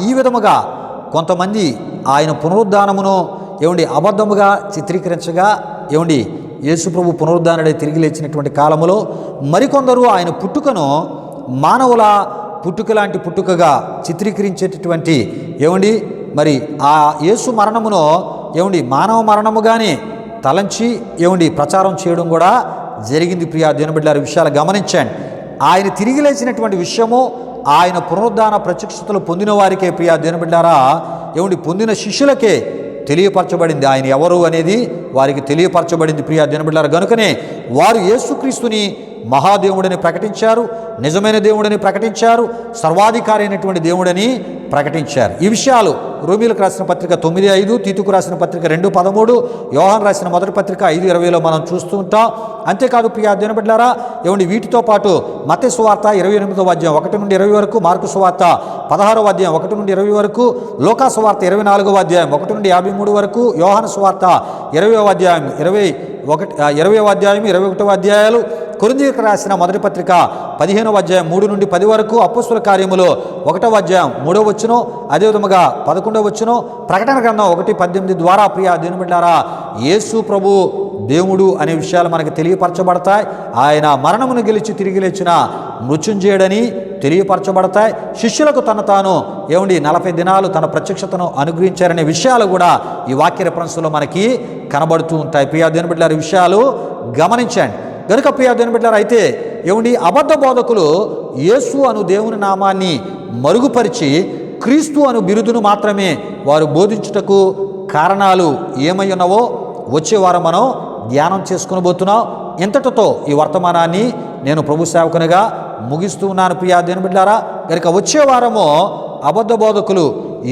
ఈ విధముగా కొంతమంది ఆయన పునరుద్ధానమును అబద్ధముగా చిత్రీకరించగా యేసు ప్రభు పునరుద్ధానుడై తిరిగి లేచినటువంటి కాలములో మరికొందరు ఆయన పుట్టుకను మానవుల పుట్టుక లాంటి పుట్టుకగా చిత్రీకరించేటటువంటి మరి ఆ యేసు మరణమును మానవ మరణముగానే తలంచి ప్రచారం చేయడం కూడా జరిగింది. ప్రియా దేవుని బిడ్డలారా, విషయాలు గమనించండి. ఆయన తిరిగి లేచినటువంటి విషయము, ఆయన పునరుద్ధాన ప్రత్యక్షతలు పొందిన వారికే ప్రియా దేవుని బిడ్డలారా పొందిన శిష్యులకే తెలియపరచబడింది. ఆయన ఎవరు అనేది వారికి తెలియపరచబడింది. ప్రియా దేవుని బిడ్డలారా, గనుకనే వారు యేసుక్రీస్తుని మహాదేవుడని ప్రకటించారు, నిజమైన దేవుడని ప్రకటించారు, సర్వాధికారి అయినటువంటి దేవుడని ప్రకటించారు. ఈ విషయాలు రోమీలకు రాసిన పత్రిక 9:5, తీతుకు రాసిన పత్రిక 2:13, యోహాను రాసిన మొదటి పత్రిక 5:20లో మనం చూస్తూ ఉంటాం. అంతేకాదు ప్రియ దేవుని బిడ్డలారా, ఏమండి వీటితో పాటు మత్తయి సువార్త 28వ అధ్యాయం 1 నుండి 20 వరకు, మార్కు సువార్త 16వ అధ్యాయం 1 నుండి 20 వరకు, లూకా సువార్త 24వ అధ్యాయం 1 నుండి 53 వరకు, యోహాను సువార్త 20వ అధ్యాయం 20వ అధ్యాయం 21వ అధ్యాయాలు, కొరింథీయులకు రాసిన మొదటి పత్రిక 15వ అధ్యాయం 3 నుండి 10 వరకు, అపోస్తలుల కార్యములు 1వ అధ్యాయం 3వ వచనం, అదేవిధముగా 11వ వచనం, ప్రకటన గ్రంథం 1:18 ద్వారా ప్రియ దేవుని బిడ్డలారా యేసు ప్రభు దేవుడు అనే విషయాలు మనకు తెలియపరచబడతాయి. ఆయన మరణమును గెలిచి తిరిగి లేచిన మృత్యుంజయుడని తెలియపరచబడతాయి. శిష్యులకు తాను ఏమండి 40 దినాలు తన ప్రత్యక్షతను అనుగ్రహించారనే విషయాలు కూడా ఈ వాక్య రెఫరెన్స్లో మనకి కనబడుతూ ఉంటాయి. ప్రియ దేవుని బిడ్డలారా ఈ విషయాలు గమనించండి. గనుక ప్రియ దేవుని బిడ్డలారా అయితే ఏమండి అబద్ధ బోధకులు యేసు అను దేవుని నామాన్ని మరుగుపరిచి క్రీస్తు అను బిరుదును మాత్రమే వారు బోధించుటకు కారణాలు ఏమై ఉన్నవో వచ్చే వారం మనం ధ్యానం చేసుకుని పోతున్నాం. ఇంతటితో ఈ వర్తమానాన్ని నేను ప్రభు సేవకునిగా ముగిస్తూ ఉన్నాను. ప్రియ దేవుని బిడ్డలారా కనుక వచ్చే వారము అబద్ధ బోధకులు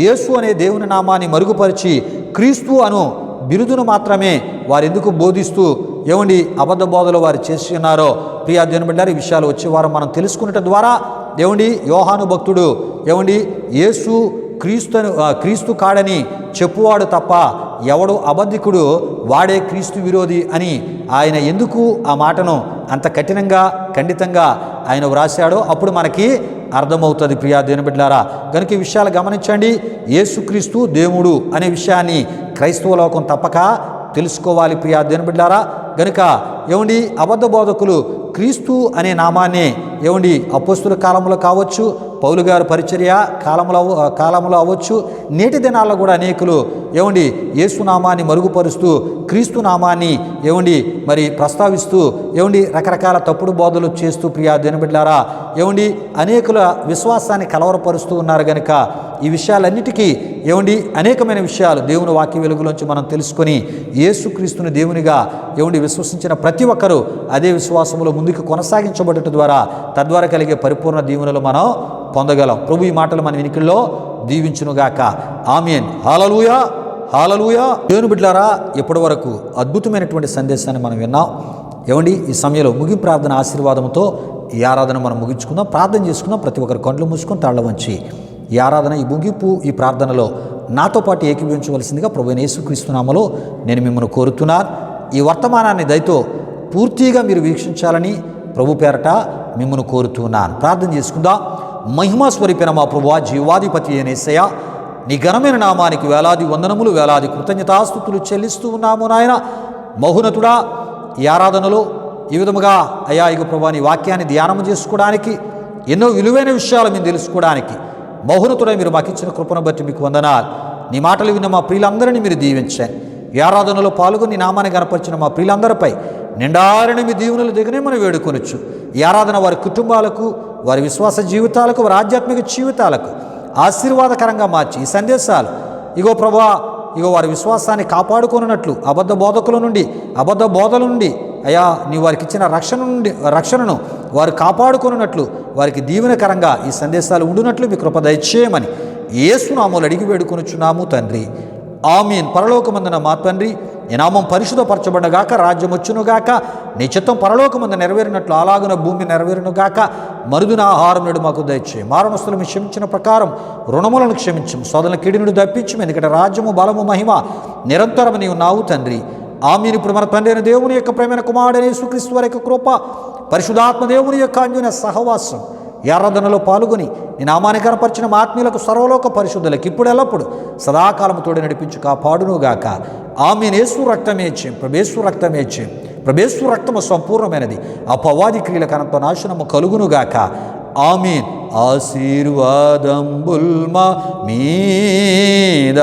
యేసు అనే దేవుని నామాన్ని మరుగుపరిచి క్రీస్తు అను బిరుదును మాత్రమే వారు ఎందుకు బోధిస్తూ ఏమండి అబద్ధ బోధలు వారు చేసి ఉన్నారో ప్రియ దేవుని బిడ్డలారా ఈ విషయాలు వచ్చే వారం మనం తెలుసుకునేట ద్వారా ఏమండి యోహాను భక్తుడు ఏమండి యేసు క్రీస్తు కాడని చెప్పువాడు తప్ప ఎవడు అబద్ధికుడు వాడే క్రీస్తు విరోధి అని ఆయన ఎందుకు ఆ మాటను అంత కఠినంగా ఖండితంగా ఆయన వ్రాశాడో అప్పుడు మనకి అర్థమవుతుంది. ప్రియా దేవుని బిడ్డలారా కనుక ఈ విషయాలు గమనించండి. యేసుక్రీస్తు దేవుడు అనే విషయాన్ని క్రైస్తవ లోకం తప్పక తెలుసుకోవాలి. ప్రియా దేవుని బిడ్డలారా కనుక ఏమండి అబద్ధ బోధకులు క్రీస్తు అనే నామాన్ని ఏమండి అపోస్తుల కాలంలో కావచ్చు, పౌలు గారు పరిచర్య కాలంలో అవ్వచ్చు, నేటి దినాల్లో కూడా అనేకులు ఏమండి యేసునామాన్ని మరుగుపరుస్తూ క్రీస్తు నామాన్ని ఏమండి మరి ప్రస్తావిస్తూ ఏమండి రకరకాల తప్పుడు బోధలు చేస్తూ ప్రియా దేవుని బిడ్డలారా ఏమండి అనేకుల విశ్వాసాన్ని కలవరపరుస్తూ ఉన్నారు. కనుక ఈ విషయాలన్నిటికీ ఏమండి అనేకమైన విషయాలు దేవుని వాక్య వెలుగులోంచి మనం తెలుసుకొని యేసుక్రీస్తుని దేవునిగా ఏమండి విశ్వసించిన ప్రతి ఒక్కరూ అదే విశ్వాసములో ముందుకు కొనసాగించబడటం ద్వారా తద్వారా కలిగే పరిపూర్ణ దీవెనలు మనం పొందగలం. ప్రభు ఈ మాటలు మన వినికిల్లో దీవించునుగాక. ఆమేన్. హల్లెలూయా, హల్లెలూయా. దేవుని బిడ్డలారా ఇప్పటి వరకు అద్భుతమైనటువంటి సందేశాన్ని మనం విన్నాం. ఏమండి ఈ సమయంలో ముగింపు ప్రార్థన ఆశీర్వాదంతో ఈ ఆరాధన మనం ముగించుకుందాం, ప్రార్థన చేసుకుందాం. ప్రతి ఒక్కరు కండ్లు మూసుకొని తాళ్ళ వంచి ఈ ఆరాధన ఈ ముగింపు ఈ ప్రార్థనలో నాతో పాటు ఏకీభవించవలసిందిగా ప్రభువైన యేసుక్రీస్తు నామములో నేను మిమ్మల్ని కోరుతున్నాను. ఈ వర్తమానాన్ని దయతో పూర్తిగా మీరు వీక్షించాలని ప్రభు పేరట మిమ్మల్ని కోరుతున్నాను. ప్రార్థన చేసుకుందాం. మహిమా స్వరూపిన మా ప్రభువా, జీవాధిపతి అయిన యేసయ్యా, నీ ఘనమైన నామానికి వేలాది వందనములు, వేలాది కృతజ్ఞతాస్తుతులు చెల్లిస్తూ ఉన్నాము నాయన. మహోన్నతుడా, ఈ ఆరాధనలో ఈ విధముగా అయ్యా ఇక ప్రభువా నీ వాక్యాన్ని ధ్యానం చేసుకోవడానికి, ఎన్నో విలువైన విషయాలు మేము తెలుసుకోవడానికి మహోన్నతుడా మీరు మాకు ఇచ్చిన కృపను బట్టి మీకు వందనాలు. నీ మాటలు విన్న మా ప్రియులందరినీ మీరు దీవించండి. ఈ ఆరాధనలో పాల్గొని నీ నామాన్ని గనపరిచిన మా ప్రియులందరిపై నిండారని మీ దీవెనలు దిగనే మనం వేడుకొనొచ్చు. ఈ ఆరాధన వారి కుటుంబాలకు, వారి విశ్వాస జీవితాలకు, వారి ఆధ్యాత్మిక జీవితాలకు ఆశీర్వాదకరంగా మార్చి ఈ సందేశాలు ఇగో ప్రభువా ఇగో వారి విశ్వాసాన్ని కాపాడుకొనున్నట్లు అబద్ధ బోధకుల నుండి, అబద్ధ బోధల నుండి అయ్యా నీ వారికి ఇచ్చిన రక్షణను వారు కాపాడుకొనున్నట్లు వారికి దీవెనకరంగా ఈ సందేశాలు ఉండునట్లు మీ కృప దయచేయమని యేసు నామములో అడిగి వేడుకొనుచున్నాము తండ్రి. ఆమీన్. పరలోకమందున మా తండ్రి, నీ నామం పరిశుద్ధపరచబడగాక, రాజ్యం వచ్చునుగాక, నీ చిత్తం పరలోకమందు నెరవేరినట్లు అలాగున భూమి నెరవేరునుగాక. మరుదున ఆహారం నేడు మాకు దయచేయి. మారణస్తులను క్షమించిన ప్రకారం రుణములను క్షమించము. సోదరుల కీడి నుండి తప్పించము. ఎందుకంటే రాజ్యము, బలము, మహిమ నిరంతరము నీవు నావు తండ్రి. ఆమీన్. ఇప్పుడు మన తండ్రి అయిన దేవుని యొక్క ప్రేమైన కుమారుడైన యేసుక్రీస్తు వారి యొక్క కృప, పరిశుద్ధాత్మ దేవుని యొక్క అన్యోన్య సహవాసం ఈ ఆరాధనలో పాల్గొని నీ నామాన్ని కనపరిచిన మా ఆత్మీయులకు, సర్వలోక పరిశుద్ధులకు ఇప్పుడు ఎల్లప్పుడు సదాకాలము తోడు నడిపించు కాపాడునుగాక. ఆమీన్. యేసు రక్తమే ఇచ్చేం, ప్రభేసు రక్తమే ఇచ్చేం, ప్రభేసు రక్తము సంపూర్ణమైనది. అపవాది క్రియలకు అనంత నాశనము కలుగునుగాక. ఆమీన్. ఆశీర్వాదంబుల్మా మీద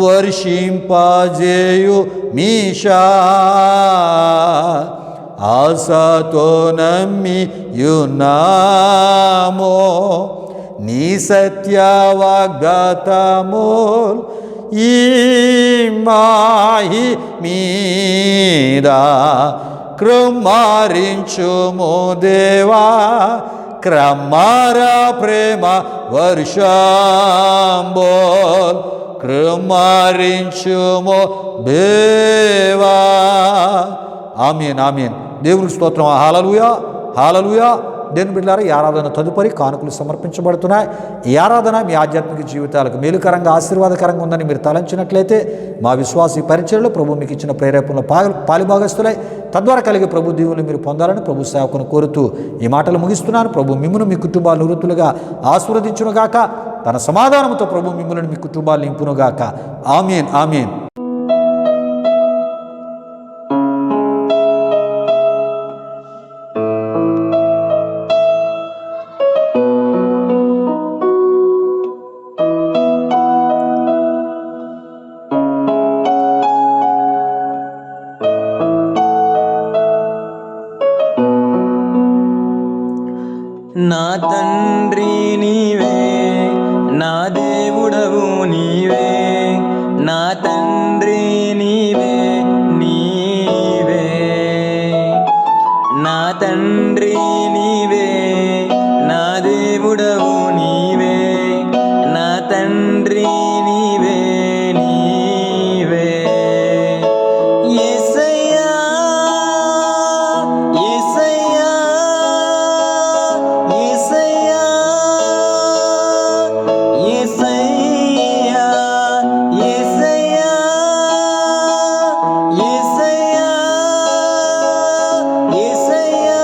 వర్షింపజేయు మీషా, ఆశతో నమ్మియున్నామో నీ సత్య వాగ్దాతముల్ ఈ మాహి మీద కృమారించుము దేవా, క్రమారా ప్రేమ వర్షంబోల్ కృమారించుమో దేవా. ఆమేన్ ఆమేన్. దేవునికి స్తోత్రం. హల్లెలూయా హల్లెలూయా. దేవుని బిడ్డలారా, ఈ ఆరాధన తదుపరి కానుకలు సమర్పించబడుతున్నాయి. ఈ ఆరాధన మీ ఆధ్యాత్మిక జీవితాలకు మేలుకరంగా ఆశీర్వాదకరంగా ఉందని మీరు తలంచినట్లయితే మా విశ్వాస ఈ పరిచయలో ప్రభు మీకు ఇచ్చిన ప్రేరేపణలో పాలుభాగస్తులై తద్వారా కలిగే ప్రభు దీవులు మీరు పొందాలని ప్రభు సేవకును కోరుతూ ఈ మాటలు ముగిస్తున్నాను. ప్రభు మిమ్మును మీ కుటుంబాలు నివృత్తులుగా ఆశీర్వదించునుగాక. తన సమాధానంతో ప్రభు మిమ్మల్ని మీ కుటుంబాలు నింపునుగాక. ఆమేన్ ఆమేన్. నా తండ్రి నీవే, నా దేవుడవు నీవే, నా తండ్రి నీవే నీవే, నా తండ్రి నీవే, నా దేవుడవు నీవే, నా తండ్రి నీవే నీవే. యేసయ్యా యేసయ్యా యేసయ్యా యేసయ్యా యేసయ్యా యేసయ్యా యేసయ్యా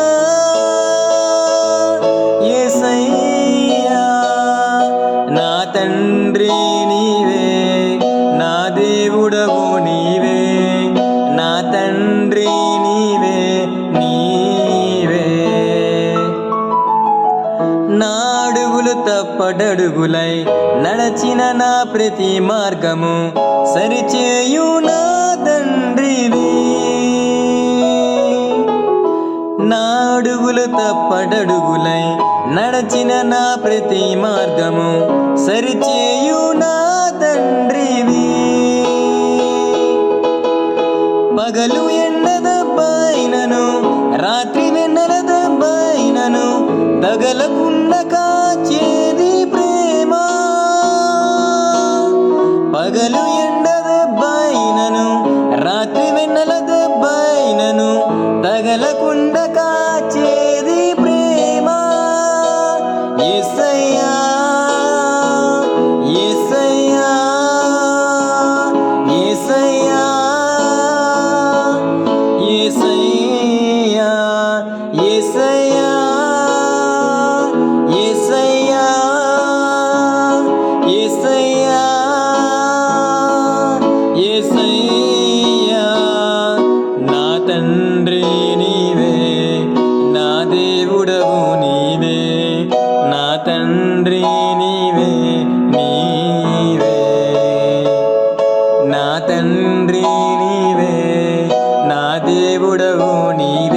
యేసయ్యా. నా తండ్రి నీవే, నా దేవుడవు నీవే, నా తండ్రి నీవే నీవే. నా అడుగులు తప్పటడుగులై నడచిన నా ప్రతి మార్గము సరిచేయు నా తండ్రివి. నా అడుగులు తప్పటడుగులై నడచిన నా ప్రతి మార్గము సరిచేయు నా తండ్రివి. పగలు ఎండదబ్బాయినను రాత్రి వెన్నెలదబ్బాయినను తగలకుండా కాచేది ప్రేమ. పగలు ఎండదబ్బాయినను రాత్రి వెన్నెలదబ్బాయినను తగలకుండా కాచేది ప్రేమ. యేసయ్యా యేసయ్యా యేసయ్యా యేసయ్యా యేసయ్యా యేసయ్యా యేసయ్యా యేసయ్యా. నా తండ్రి నీవే, నా దేవుడవు నీవే, నా తండ్రి నీవే నీవే, నా తండ్రి నీవే, నా దేవుడవు నీవే.